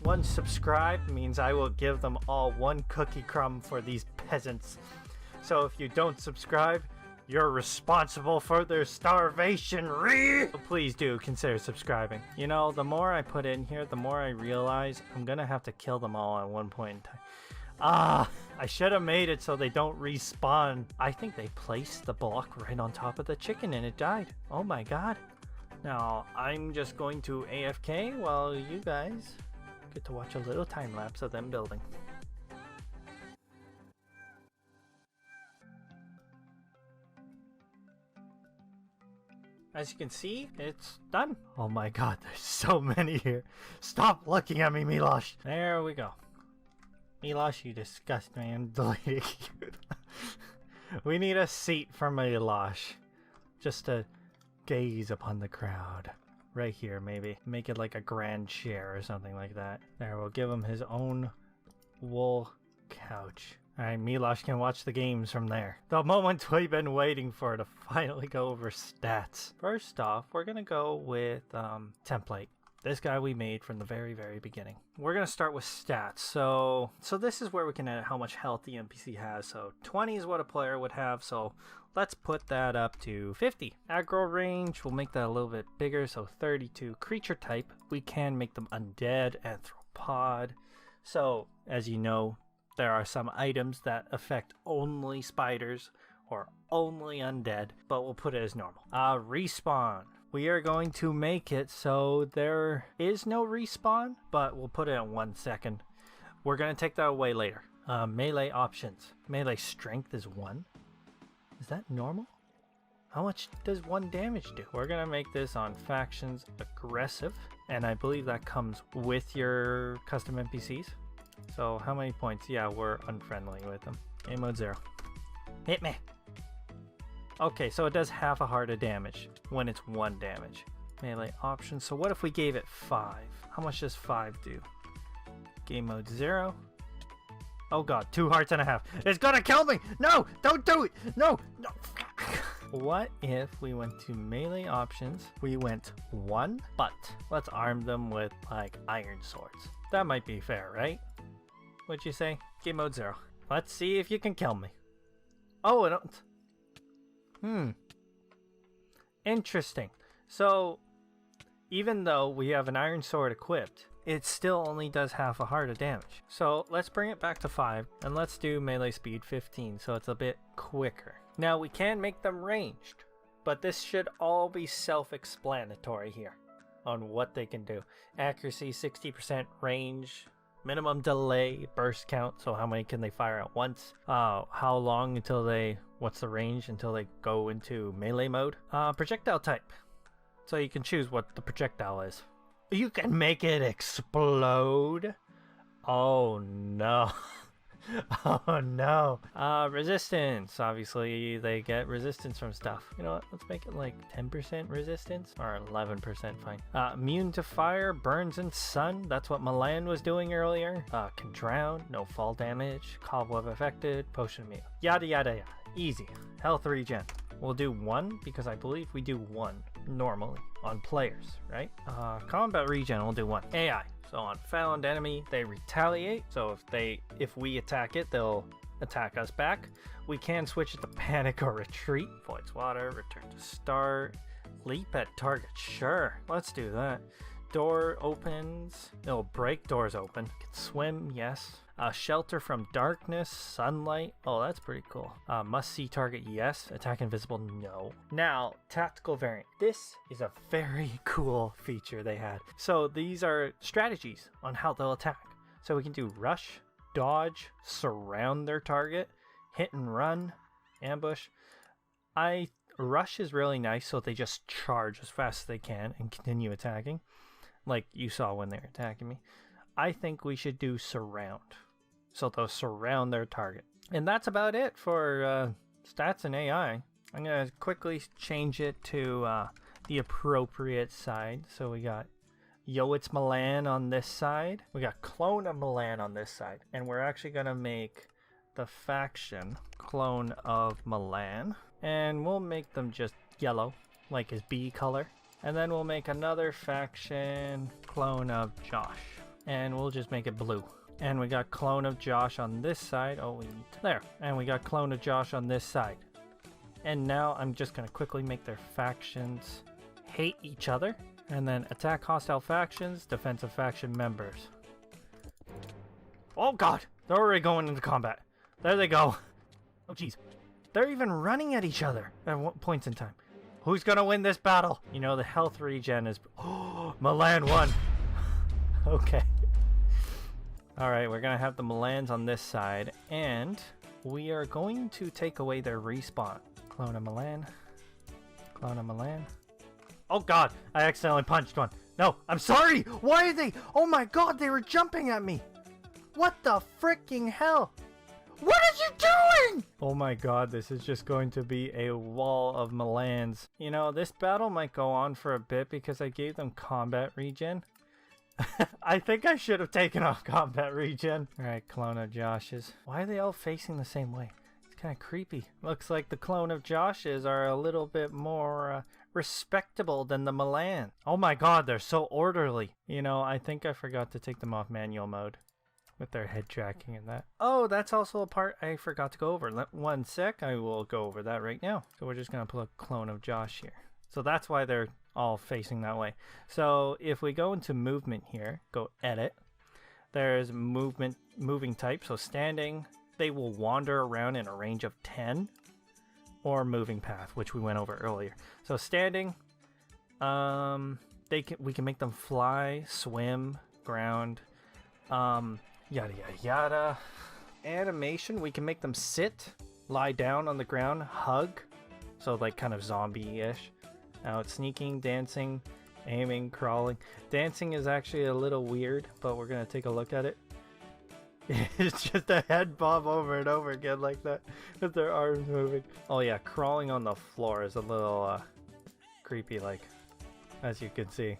1 subscribe means I will give them all 1 cookie crumb for these peasants. So if you don't subscribe, You're responsible for their starvation, Ree! Please do consider subscribing. You know, the more I put in here, the more I realize I'm gonna have to kill them all at one point in time. I should have made it so they don't respawn. I think they placed the block right on top of the chicken and it died. Oh my god. Now, I'm just going to AFK while you guys get to watch a little time lapse of them building. As you can see, it's done. Oh my god, there's so many here. Stop looking at me, Milosh. There we go. Milosh, you disgust me. I'm deleting you. We need a seat for Milosh. Just to gaze upon the crowd. Right here, maybe. Make it like a grand chair or something like that. There, we'll give him his own wool couch. Alright, Milosh can watch the games from there. The moment we've been waiting for to finally go over stats. First off, we're gonna go with template. This guy we made from the very beginning. We're gonna start with stats. So this is where we can edit how much health the NPC has. So 20 is what a player would have. So let's put that up to 50. Aggro range, we'll make that a little bit bigger. So 32. Creature type, we can make them undead, anthropod. So as you know, there are some items that affect only spiders or only undead, but we'll put it as normal. Respawn. We are going to make it so there is no respawn, but we'll put it at 1 second. We're going to take that away later. Melee options. Melee strength is 1. Is that normal? How much does 1 damage do? We're going to make this on factions aggressive, and I believe that comes with your custom NPCs. So how many points? Yeah, we're unfriendly with them. Game mode 0. Hit me. Okay, so it does half a heart of damage when it's 1 damage. Melee options. So what if we gave it 5? How much does 5 do? Game mode 0. Oh god, 2 hearts and a half. It's gonna kill me! No! Don't do it! No! No! What if we went to melee options? We went 1, but let's arm them with like iron swords. That might be fair, right? What'd you say? Game mode 0. Let's see if you can kill me. Oh, I don't... Interesting. So, even though we have an iron sword equipped, it still only does half a heart of damage. So, let's bring it back to 5, and let's do melee speed 15, so it's a bit quicker. Now, we can make them ranged, but this should all be self-explanatory here on what they can do. Accuracy, 60%, range, minimum delay, burst count, so how many can they fire at once, how long until they, what's the range until they go into melee mode, projectile type, so you can choose what the projectile is. You can make it explode. Oh no. Oh no. Resistance, obviously they get resistance from stuff. You know what, let's make it like 10% resistance or 11%, fine. Immune to fire, burns and sun, that's what Milan was doing earlier. Can drown, no fall damage, cobweb affected, potion immune, yada yada yada. Easy. Health regen, we'll do 1 because I believe we do 1 normally on players, right? Combat regen, we'll do 1. AI, so on found enemy, they retaliate. So if we attack it, they'll attack us back. We can switch it to panic or retreat. Voids water, return to start, leap at target. Sure, let's do that. Door opens, it'll break doors open. Can swim, yes. Shelter from darkness, sunlight. Oh, that's pretty cool. Must see target, yes. Attack invisible, no. Now, tactical variant. This is a very cool feature they had. So these are strategies on how they'll attack. So we can do rush, dodge, surround their target, hit and run, ambush. Rush is really nice, so they just charge as fast as they can and continue attacking, like you saw when they were attacking me. I think we should do surround. So they'll surround their target. And that's about it for stats and AI. I'm going to quickly change it to the appropriate side. So we got Yo It's Milan on this side. We got Clone of Milan on this side. And we're actually going to make the faction Clone of Milan. And we'll make them just yellow, like his B color. And then we'll make another faction Clone of Josh. And we'll just make it blue. And we got Clone of Josh on this side. Oh, we need to, there. And we got Clone of Josh on this side. And now I'm just going to quickly make their factions hate each other. And then attack hostile factions, defensive faction members. Oh god! They're already going into combat. There they go. Oh jeez. They're even running at each other at points in time. Who's gonna win this battle? You know, the health regen is... Oh, Milan won! Okay. Alright, we're gonna have the Milans on this side, and we are going to take away their respawn. Clone a Milan. Clone a Milan. Oh god! I accidentally punched one. No, I'm sorry! Why are they... Oh my god, they were jumping at me! What the freaking hell? What are you doing? Oh my god, this is just going to be a wall of Milans. You know, this battle might go on for a bit because I gave them combat regen. I think I should have taken off combat regen. Alright, clone of Josh's. Why are they all facing the same way? It's kind of creepy. Looks like the clone of Josh's are a little bit more respectable than the Milan. Oh my god, they're so orderly. You know, I think I forgot to take them off manual mode. With their head tracking and that. Oh, that's also a part I forgot to go over. One sec, I will go over that right now. So we're just going to put a clone of Josh here. So that's why they're all facing that way. So if we go into movement here, go edit. There's moving type. So standing, they will wander around in a range of 10. Or moving path, which we went over earlier. So standing, we can make them fly, swim, ground, yada yada yada. Animation, we can make them sit, lie down on the ground, hug, so like kind of zombie-ish. Now it's sneaking, dancing, aiming, crawling. Dancing is actually a little weird, but we're gonna take a look at it. It's just a head bob over and over again like that with their arms moving. Oh yeah, crawling on the floor is a little creepy, like, as you can see.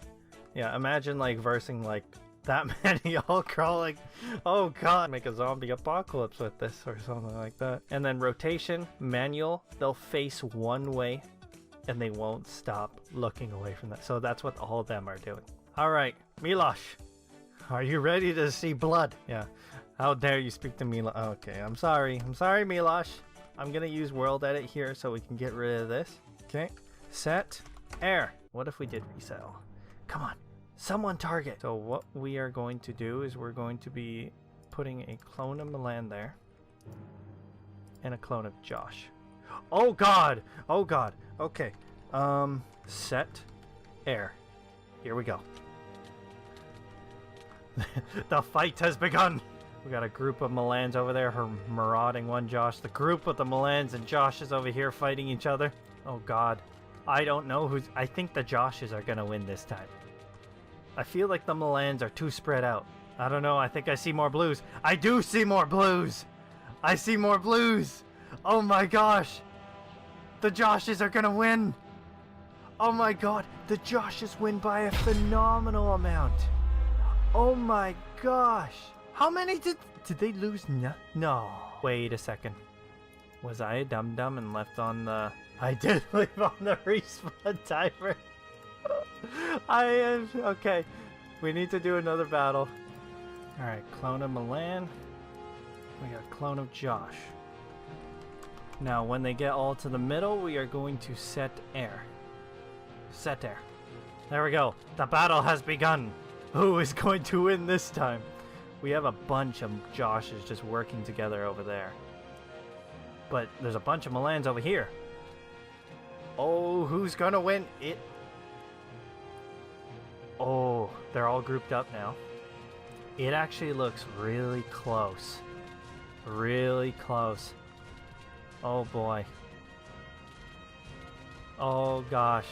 Yeah, imagine like versing like that many all crawling. Oh god, make a zombie apocalypse with this or something like that. And then rotation, manual, they'll face one way and they won't stop looking away from that. So that's what all of them are doing. Alright, Milosh, are you ready to see blood? Yeah. How dare you speak to Milosh? Okay, I'm sorry, Milosh. I'm gonna use Worldedit here so we can get rid of this. Okay, set, air. What if we did resell? Come on. Someone target! So what we are going to do is we're going to be putting a clone of Milan there. And a clone of Josh. Oh god! Oh god! Okay. Set. Air. Here we go. The fight has begun! We got a group of Milans over there, her marauding one Josh. The group of the Milans and Josh is over here fighting each other. Oh god. I don't know who's... I think the Joshes are gonna win this time. I feel like the Milans are too spread out. I don't know, I think I see more blues. I do see more blues! I see more blues! Oh my gosh! The Joshes are gonna win! Oh my god, the Joshes win by a phenomenal amount! Oh my gosh! How many did they lose? No. Wait a second. Was I a dum-dum and left on the... I did leave on the respawn timer. I am... Okay. We need to do another battle. Alright, clone of Milan. We got clone of Josh. Now, when they get all to the middle, we are going to set air. Set air. There we go. The battle has begun. Who is going to win this time? We have a bunch of Joshes just working together over there. But there's a bunch of Milans over here. Oh, who's gonna win? Oh, they're all grouped up now. It actually looks really close. Really close. Oh boy. Oh gosh.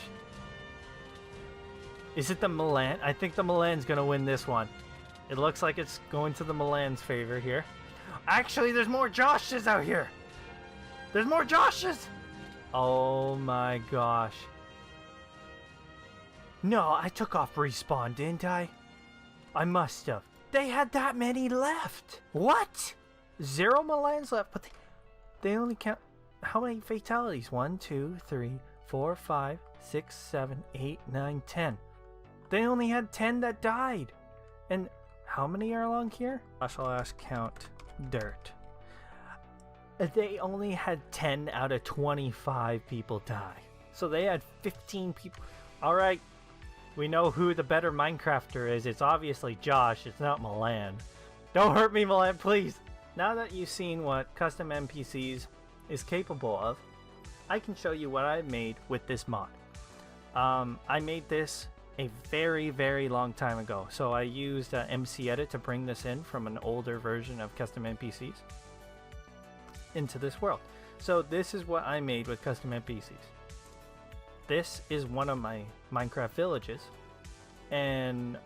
Is it the Milan? I think the Milan's gonna win this one. It looks like it's going to the Milan's favor here. Actually, there's more Joshes out here! There's more Joshes! Oh my gosh. No, I took off respawn, didn't I? I must have. They had that many left! What? 0 Milans left, but they only count... How many fatalities? 1, 2, 3, 4, 5, 6, 7, 8, 9, 10. They only had 10 that died. And how many are along here? I shall ask count dirt. they only had 10 out of 25 people die. So they had 15 people. Alright, we know who the better Minecrafter is. It's obviously Josh, it's not Milan. Don't hurt me, Milan, please! Now that you've seen what Custom NPCs is capable of, I can show you what I made with this mod. I made this a very, very long time ago. So I used MC Edit to bring this in from an older version of Custom NPCs into this world. So this is what I made with Custom NPCs. This is one of my Minecraft villages, and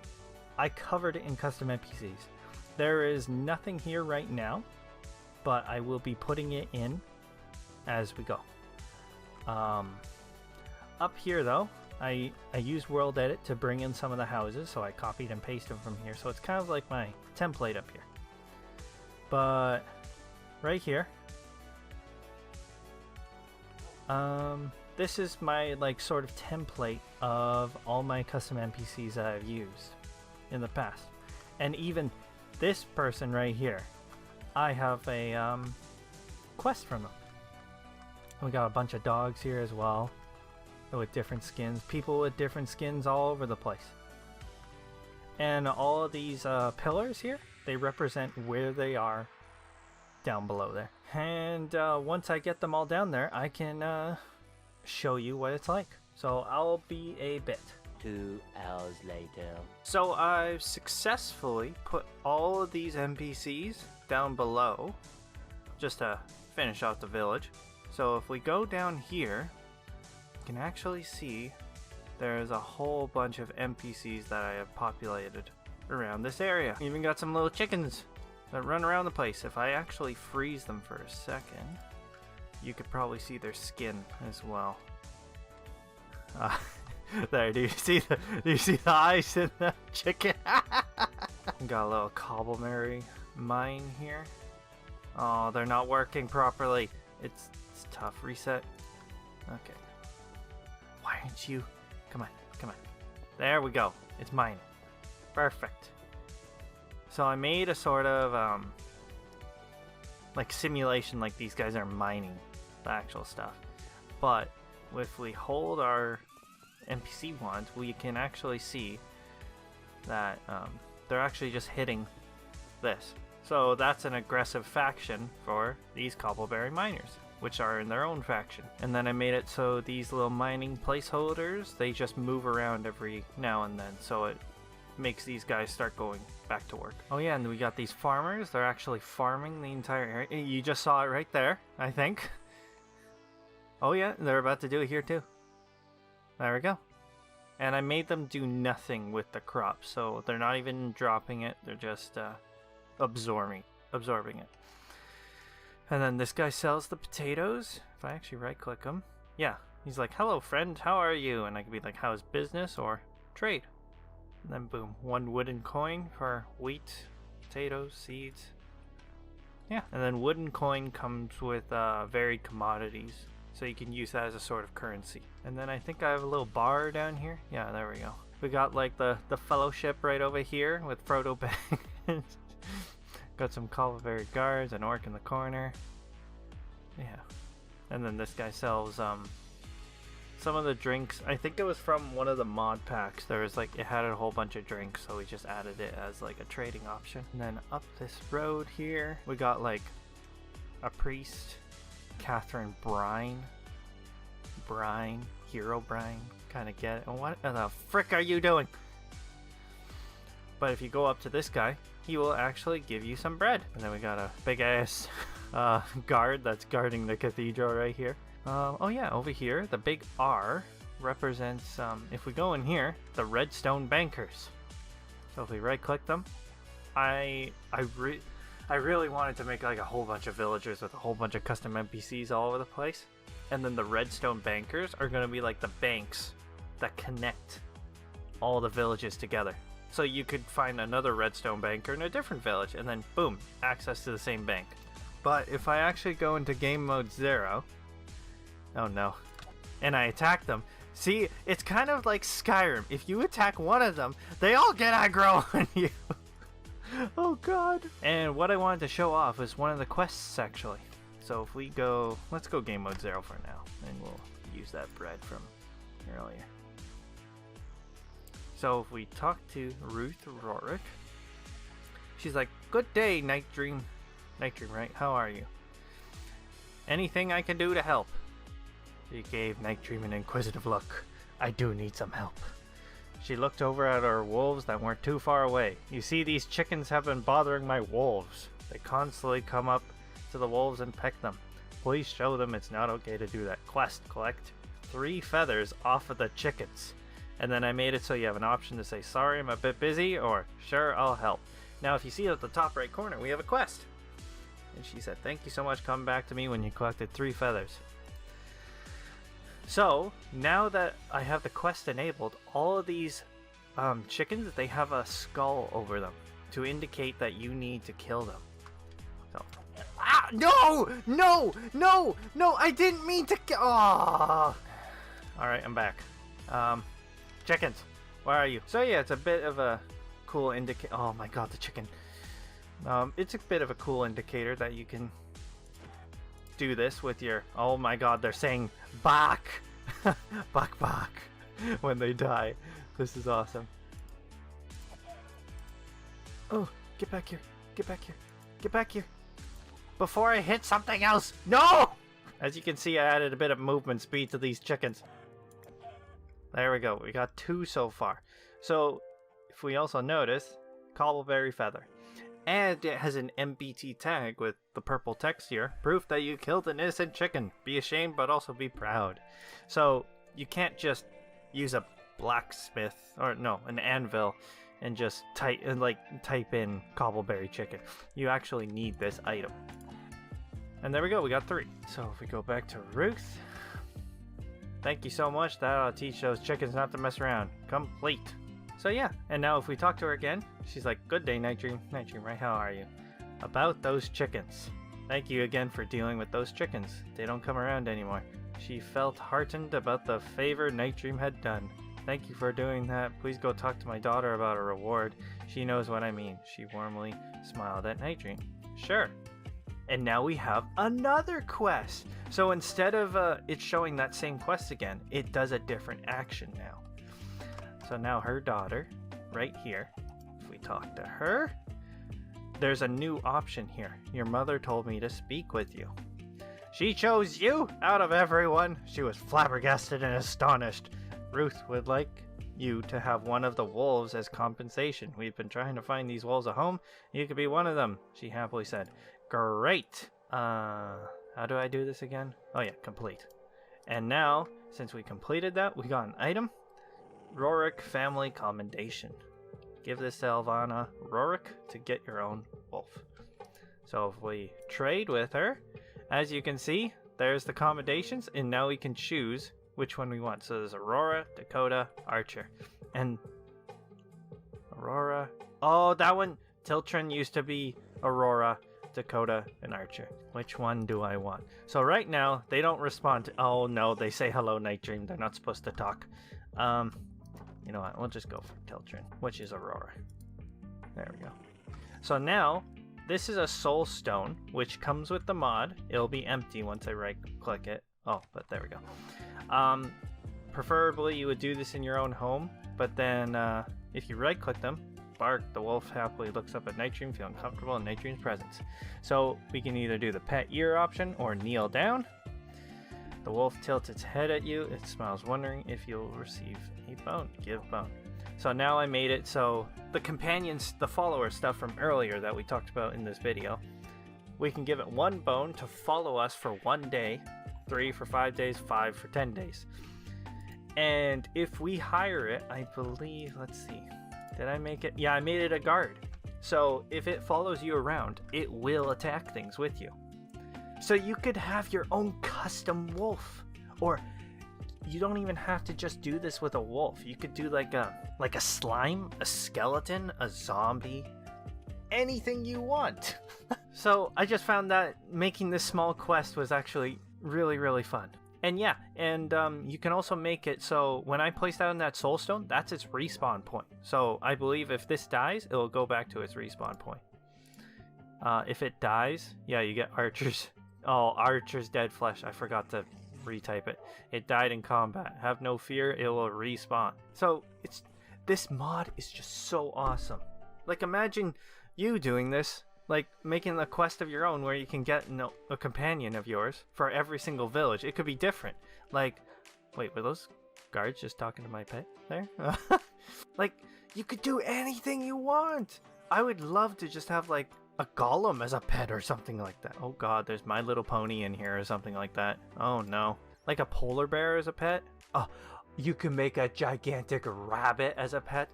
I covered it in Custom NPCs. There is nothing here right now, but I will be putting it in as we go. Up here though, I used Worldedit to bring in some of the houses, so I copied and pasted them from here. So it's kind of like my template up here. But right here, this is my like sort of template of all my custom NPCs that I've used in the past. And even this person right here, I have a quest from them. We got a bunch of dogs here as well, with different skins. People with different skins all over the place. And all of these pillars here, they represent where they are down below there. And once I get them all down there, I can show you what it's like. So I'll be a bit. 2 hours later. So I've successfully put all of these NPCs down below just to finish out the village. So if we go down here, you can actually see there's a whole bunch of NPCs that I have populated around this area. Even got some little chickens that run around the place. If I actually freeze them for a second, you could probably see their skin as well. There, do you see the eyes in the chicken? Got a little cobbleberry mine here. Oh, they're not working properly. It's tough. Reset. Okay. Why aren't you? Come on, come on. There we go. It's mine. Perfect. So I made a sort of like simulation, like these guys are mining the actual stuff. But if we hold our NPC wands, we can actually see that they're actually just hitting this. So that's an aggressive faction for these cobbleberry miners, which are in their own faction. And then I made it so these little mining placeholders, they just move around every now and then, so it makes these guys start going back to work. Oh yeah, and we got these farmers. They're actually farming the entire area. You just saw it right there, I think. Oh yeah, they're about to do it here too. There we go. And I made them do nothing with the crops, so they're not even dropping it, they're just absorbing it. And then this guy sells the potatoes. If I actually right click him, yeah, he's like, hello friend, how are you? And I can be like, how's business or trade? And then boom, 1 wooden coin for wheat, potatoes, seeds. Yeah, and then wooden coin comes with varied commodities, so you can use that as a sort of currency. And then I think I have a little bar down here. Yeah, there we go. We got like the fellowship right over here with Frodo Baggins. Got some cobbleberry guards, an orc in the corner. Yeah. And then this guy sells some of the drinks. I think it was from one of the mod packs. There was like, it had a whole bunch of drinks, so we just added it as like a trading option. And then up this road here, we got like a priest, Catherine Brine, Hero Brine, kind of get it. And what the frick are you doing? But if you go up to this guy, he will actually give you some bread. And then we got a big ass guard that's guarding the cathedral right here. Oh yeah, over here, the big R represents, if we go in here, the Redstone Bankers. So if we right click them, I really wanted to make like a whole bunch of villagers with a whole bunch of custom NPCs all over the place. And then the Redstone Bankers are going to be like the banks that connect all the villages together. So you could find another Redstone Banker in a different village, and then boom, access to the same bank. But if I actually go into game mode 0, oh no, and I attack them, see, it's kind of like Skyrim. If you attack one of them, they all get aggro on you. Oh god. And what I wanted to show off is one of the quests actually. So if we go, let's go game mode 0 for now, and we'll use that bread from earlier. So if we talk to Ruth Rorick, she's like, "Good day, Knightdream." Knightdream, right? How are you? Anything I can do to help? She gave Knightdream an inquisitive look. I do need some help. She looked over at our wolves that weren't too far away. You see, these chickens have been bothering my wolves. They constantly come up to the wolves and peck them. Please show them it's not okay to do that. Quest, collect 3 feathers off of the chickens. And then I made it so you have an option to say, sorry, I'm a bit busy, or sure, I'll help. Now, if you see at the top right corner, we have a quest. And she said, thank you so much, come back to me when you collected 3 feathers. So, now that I have the quest enabled, all of these chickens, they have a skull over them to indicate that you need to kill them. So, no, I didn't mean to kill. Oh. Alright, I'm back. Chickens, where are you? So yeah, it's a bit of a cool indicator. Oh my god, the chicken. It's a bit of a cool indicator that you can do this with your... Oh my god, they're saying back. back when they die. This is awesome. Oh, get back here. Get back here. Get back here. Before I hit something else. No! As you can see, I added a bit of movement speed to these chickens. There we go. We got 2 so far. So, if we also notice, Cobbleberry Feather. And it has an MBT tag with the purple text here. Proof that you killed an innocent chicken. Be ashamed, but also be proud. So, you can't just use a blacksmith, or no, an anvil, and just type in Cobbleberry chicken. You actually need this item. And there we go, we got 3. So if we go back to Ruth. Thank you so much, that'll teach those chickens not to mess around. Complete. So yeah, and now if we talk to her again, she's like, good day, Knightdream. Knightdream, right, how are you? About those chickens. Thank you again for dealing with those chickens. They don't come around anymore. She felt heartened about the favor Knightdream had done. Thank you for doing that. Please go talk to my daughter about a reward. She knows what I mean. She warmly smiled at Knightdream. Sure. And now we have another quest. So instead of it showing that same quest again, it does a different action now. So now her daughter, right here, if we talk to her, there's a new option here. Your mother told me to speak with you. She chose you out of everyone. She was flabbergasted and astonished. Ruth would like you to have one of the wolves as compensation. We've been trying to find these wolves a home. You could be one of them, she happily said. Great. How do I do this again? Oh yeah, complete. And now, since we completed that, we got an item. Rorick Family Commendation. Give this to Elvana Rorick to get your own wolf. So if we trade with her, as you can see, there's the commendations, and now we can choose which one we want. So there's Aurora, Dakota, Archer. And Aurora... Oh, that one, Tiltron used to be Aurora, Dakota, and Archer. Which one do I want? So right now, they don't respond to... Oh no, they say hello, Knightdream. They're not supposed to talk. You know what? We'll just go for Tiltron, which is Aurora. There we go. So now, this is a soul stone, which comes with the mod. It'll be empty once I right-click it. Oh, but there we go. Preferably, you would do this in your own home, but then if you right-click them, Bark, the wolf happily looks up at Knightdream, feeling comfortable in Knightdream's presence. So we can either do the pet ear option or kneel down. The wolf tilts its head at you. It smiles, wondering if you'll receive a bone. Give bone. So now I made it so the companions, the follower stuff from earlier that we talked about in this video, we can give it 1 bone to follow us for 1 day, 3 for 5 days, 5 for 10 days. And if we hire it, I believe, let's see, did I make it? Yeah, I made it a guard. So if it follows you around, it will attack things with you. So you could have your own custom wolf, or you don't even have to just do this with a wolf. You could do like a slime, a skeleton, a zombie, anything you want. So I just found that making this small quest was actually really, really fun. And yeah, and you can also make it so when I place down that soul stone, that's its respawn point. So I believe if this dies, it'll go back to its respawn point. If it dies, yeah, you get archers Oh, Archer's Dead Flesh. I forgot to retype it. It died in combat. Have no fear, it will respawn. So this mod is just so awesome. Like, imagine you doing this, like making a quest of your own where you can get a companion of yours for every single village. It could be different. Like, wait, were those guards just talking to my pet there? Like, you could do anything you want. I would love to just have like a golem as a pet or something like that. Oh god, there's My Little Pony in here or something like that. Oh no. Like a polar bear as a pet? Oh, you can make a gigantic rabbit as a pet.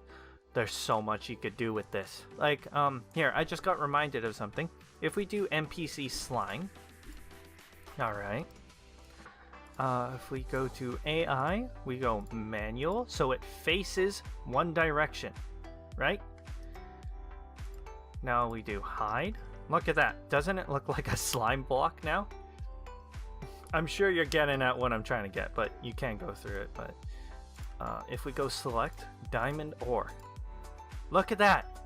There's so much you could do with this. Like, here, I just got reminded of something. If we do NPC slime, alright. If we go to AI, we go manual, so it faces one direction, right? Now we do hide. Look at that. Doesn't it look like a slime block now? I'm sure you're getting at what I'm trying to get, but you can't go through it. But if we go select diamond ore, look at that.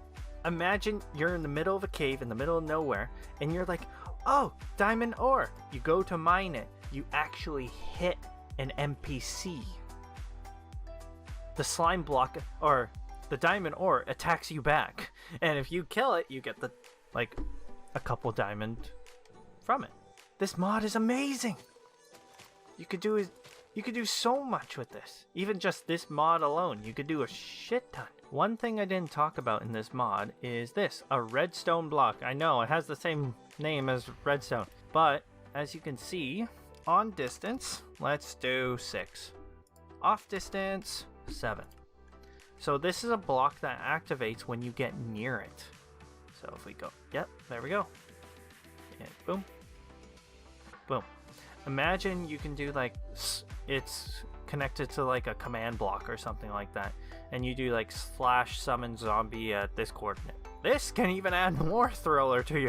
Imagine you're in the middle of a cave in the middle of nowhere, and you're like, oh, diamond ore. You go to mine it. You actually hit an NPC. The slime block, or the diamond ore, attacks you back. And if you kill it, you get like a couple diamond from it. This mod is amazing. You could do so much with this. Even just this mod alone, you could do a shit ton. One thing I didn't talk about in this mod is this, a redstone block. I know, it has the same name as redstone, but as you can see, on distance, let's do 6. Off distance, 7. So this is a block that activates when you get near it. So if we go, yep, there we go. And boom. Boom. Imagine you can do like, it's connected to like a command block or something like that. And you do like /summon zombie at this coordinate. This can even add more thriller to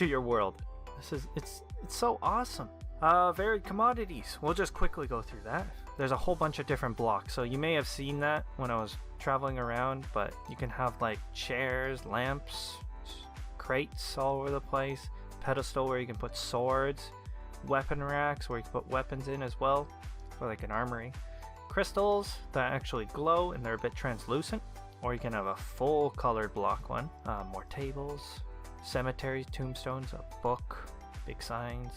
your world. It's so awesome. Varied commodities. We'll just quickly go through that. There's a whole bunch of different blocks. So you may have seen that when I was traveling around, but you can have like chairs, lamps, crates all over the place, pedestal where you can put swords, weapon racks where you can put weapons in as well, for like an armory, crystals that actually glow and they're a bit translucent, or you can have a full colored block one, more tables, cemeteries, tombstones, a book, big signs,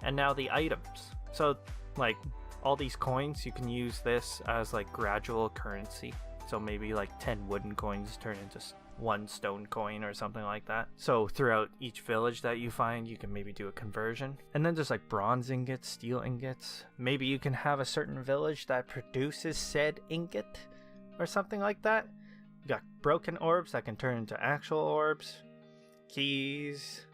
and now the items. So like all these coins, you can use this as like gradual currency. So maybe like 10 wooden coins turn into 1 stone coin or something like that. So throughout each village that you find, you can maybe do a conversion. And then there's like bronze ingots, steel ingots. Maybe you can have a certain village that produces said ingot or something like that. You got broken orbs that can turn into actual orbs, keys,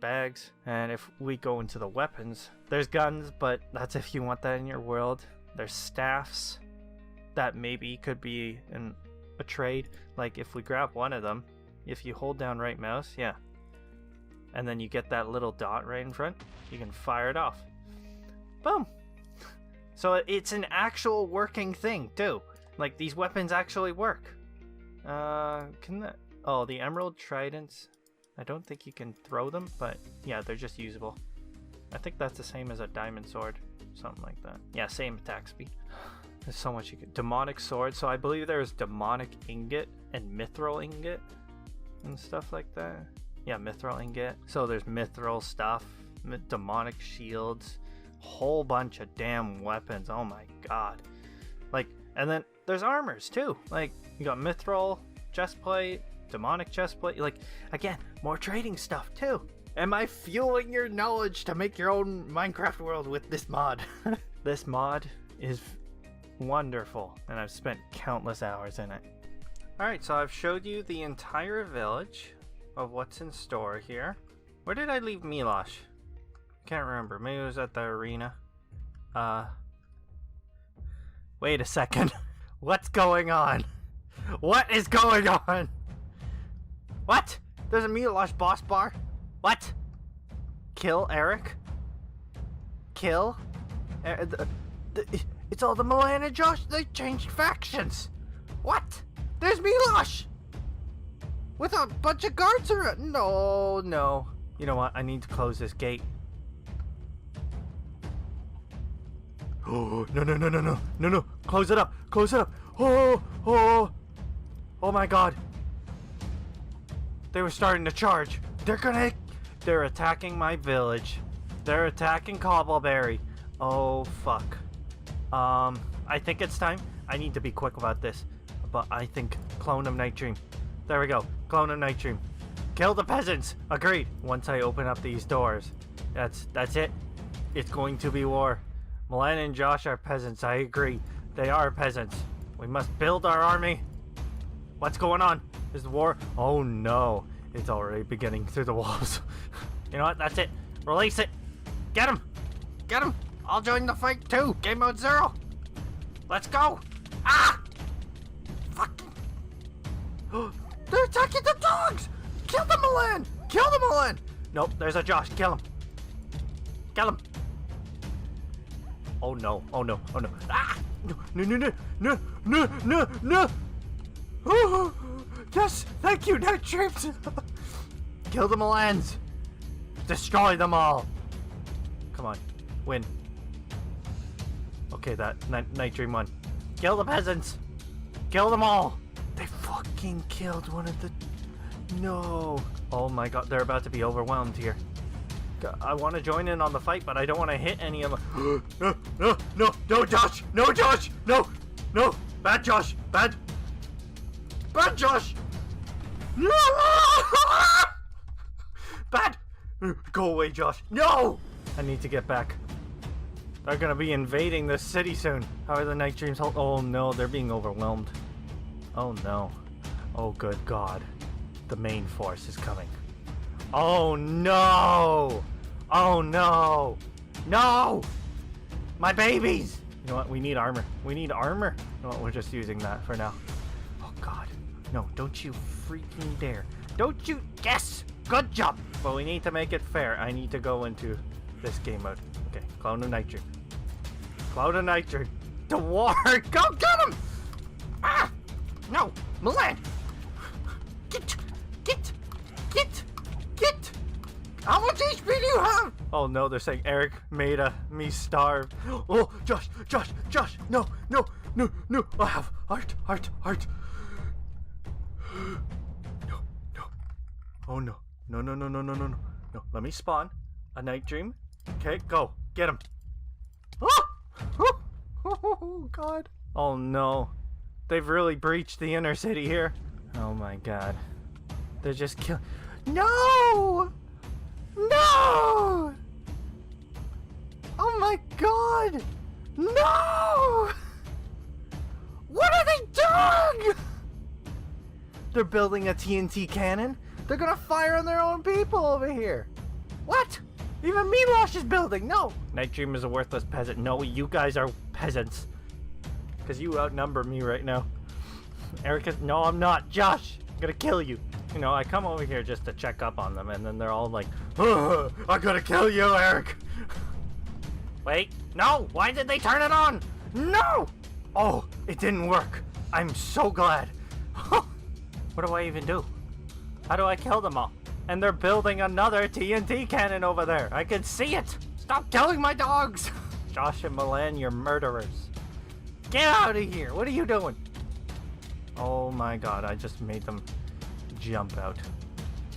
bags. And if we go into the weapons, there's guns, but that's if you want that in your world. There's staffs that maybe could be in a trade. Like if we grab one of them, if you hold down right mouse, yeah, and then you get that little dot right in front, you can fire it off. Boom. So it's an actual working thing too. Like these weapons actually work. Can that, oh, the emerald tridents, I don't think you can throw them, but yeah, they're just usable. I think that's the same as a diamond sword, something like that. Yeah, same attack speed. There's so much you can. Demonic sword. So I believe there's demonic ingot and mithril ingot and stuff like that. Yeah, mithril ingot. So there's mithril stuff, demonic shields, whole bunch of damn weapons. Oh my god. Like, and then there's armors too. Like you got mithril chestplate, demonic chestplate. Like again, more trading stuff too. Am I fueling your knowledge to make your own Minecraft world with this mod? This mod is wonderful, and I've spent countless hours in it. Alright, so I've showed you the entire village of what's in store here. Where did I leave Milosh? Can't remember. Maybe it was at the arena. Wait a second. What's going on? What is going on? What? There's a Milosh boss bar? What? Kill Eric? Kill? It's all the Milan and Josh. They changed factions. What? There's Milosh with a bunch of guards around. No. You know what? I need to close this gate. Oh, no, no, no, no, no, no, no. Close it up. Close it up. Oh, oh. Oh my god. They were starting to charge. They're attacking my village. They're attacking Cobbleberry. Oh, fuck. I think it's time. I need to be quick about this. But I think clone of Knightdream. There we go. Clone of Knightdream. Kill the peasants. Agreed. Once I open up these doors. That's it. It's going to be war. Milan and Josh are peasants. I agree. They are peasants. We must build our army. What's going on? Is the war? Oh no. It's already beginning through the walls. You know what? That's it. Release it. Get him. Get him. I'll join the fight too. Game mode 0. Let's go. Ah! Fucking. They're attacking the dogs. Kill the Milan. Kill the Milan. Nope. There's a Josh. Kill him. Kill him. Oh no. Oh no. Oh no. Ah! No, no, no, no, no, no, no, no. Oh, yes, thank you, Knightdream. Kill the Milans. Destroy them all. Come on, win. Okay, that Knightdream won. Kill the peasants. Kill them all. They fucking killed one of the... No. Oh my god, they're about to be overwhelmed here. I want to join in on the fight, but I don't want to hit any of them. No, no, no, no, Josh! No, Josh! No! No! Bad Josh! Bad! Bad Josh! No! Bad! Go away, Josh. No! I need to get back. They're gonna be invading the city soon. How are the Knightdreams hold? Oh no, they're being overwhelmed. Oh no. Oh good god. The main force is coming. Oh no! Oh no! No! My babies! You know what? We need armor. We need armor. You know what? We're just using that for now. Oh god. No, don't you freaking dare. Don't you... Yes! Good job! But we need to make it fair. I need to go into this game mode. Okay, Clone of Knightdream. Clone of Knightdream. To war! Go get him! Ah! No! Milan! Get! How much HP do you have? Oh no, they're saying Eric made me starve. Oh, Josh! No! I have heart. No. Oh no. No. Let me spawn a Knightdream. Okay, go. Get him. Oh god. Oh no. They've really breached the inner city here. Oh my god. They're just killing. No! No! Oh my god! No! What are they doing? They're building a TNT cannon? They're gonna fire on their own people over here. What? Even Milosh is building. No! Knightdream is a worthless peasant. No, you guys are peasants. Because you outnumber me right now. Erica, no, I'm not. Josh, I'm gonna kill you. You know, I come over here just to check up on them, and then they're all like, oh, I'm gonna kill you, Eric. Wait, no, why did they turn it on? No! Oh, it didn't work. I'm so glad. What do I even do? How do I kill them all? And they're building another TNT cannon over there. I can see it. Stop killing my dogs. Josh and Milan, you're murderers. Get out of here. What are you doing? Oh my god, I just made them jump out.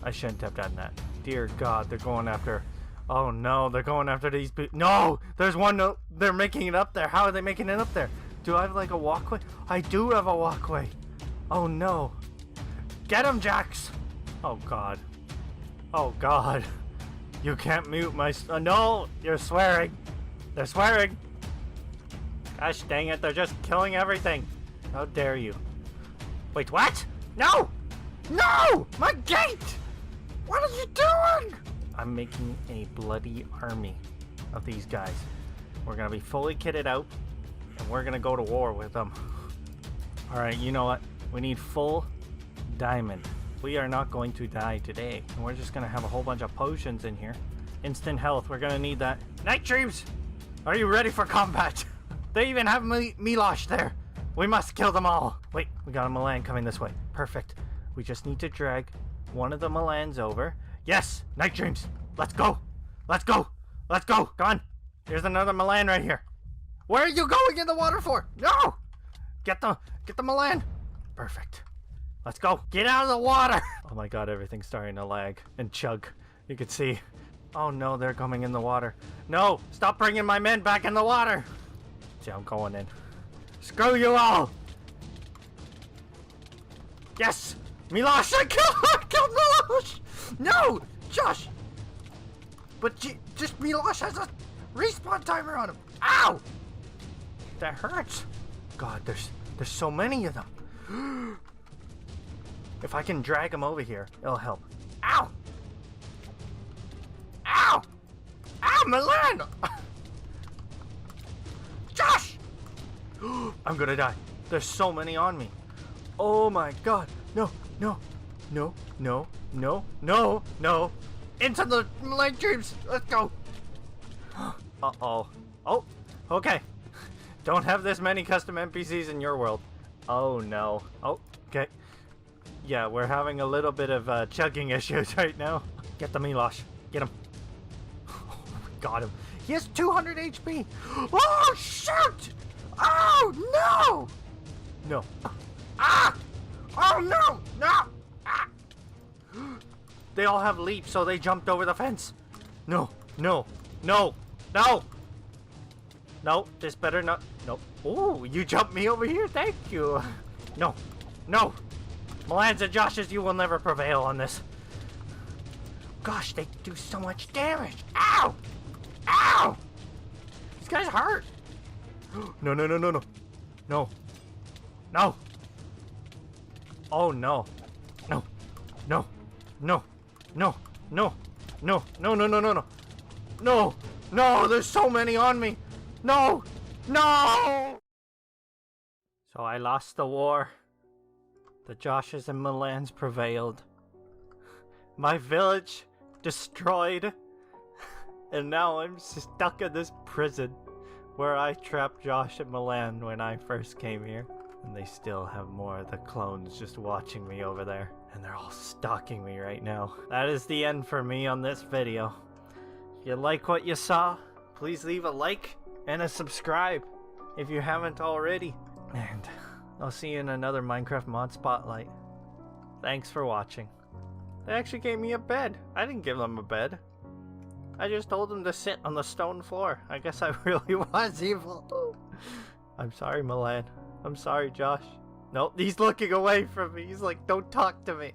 I shouldn't have done that. Dear god, they're going after... Oh no, they're going after these people. No! There's one... No, they're making it up there. How are they making it up there? Do I have like a walkway? I do have a walkway. Oh no. Get him, Jax! Oh god. Oh god. You can't mute my... no! You're swearing. They're swearing. Gosh dang it, they're just killing everything. How dare you. Wait, what? No! No! My gate! What are you doing? I'm making a bloody army of these guys. We're gonna be fully kitted out, and we're gonna go to war with them. Alright, you know what? We need full diamond. We are not going to die today. And we're just gonna have a whole bunch of potions in here. Instant health, we're gonna need that. Knightdreams! Are you ready for combat? They even have Milosh there. We must kill them all. Wait, we got a Milan coming this way. Perfect. We just need to drag one of the Milans over. Yes! Knightdreams! Let's go! Let's go! Let's go! Come on! Here's another Milan right here. Where are you going in the water for? No! Get the Milan. Perfect. Let's go. Get out of the water. Oh my god, everything's starting to lag and chug. You can see. Oh no, they're coming in the water. No, stop bringing my men back in the water. See, I'm going in. Screw you all. Yes, Milosh, I killed Milosh. No, Josh. But just Milosh has a respawn timer on him. Ow! That hurts. God, there's so many of them. If I can drag him over here, it'll help. Ow! Ow! Ow, Milan! Josh! I'm gonna die. There's so many on me. Oh my god. No, no, no, no, no, no, no. Into the Knightdreams. Let's go. Uh-oh. Oh, okay. Don't have this many custom NPCs in your world. Oh no. Oh, okay. Yeah, we're having a little bit of chugging issues right now. Get the Milosh. Get him. Got him. He has 200 HP. Oh, shoot! Oh, no! No. Ah! Oh, no! No! Ah! They all have leap, so they jumped over the fence. No, no, no, no! No, this better not. No. Oh, you jumped me over here. Thank you. No, no. Milans and Joshes, you will never prevail on this. Gosh, they do so much damage. Ow! Ow! These guys hurt. No, no, no, no, no. No. No. Oh, no. No. No. No. No. No. No. No, no, no, no, no. No. No, there's so many on me. No. No! So I lost the war. The Joshes and Milans prevailed. My village destroyed. And now I'm stuck in this prison where I trapped Josh and Milan when I first came here. And they still have more of the clones just watching me over there. And they're all stalking me right now. That is the end for me on this video. If you like what you saw, please leave a like and a subscribe if you haven't already. And I'll see you in another Minecraft Mod Spotlight. Thanks for watching. They actually gave me a bed. I didn't give them a bed. I just told them to sit on the stone floor. I guess I really was evil. I'm sorry, Milan. I'm sorry, Josh. Nope, he's looking away from me. He's like, don't talk to me.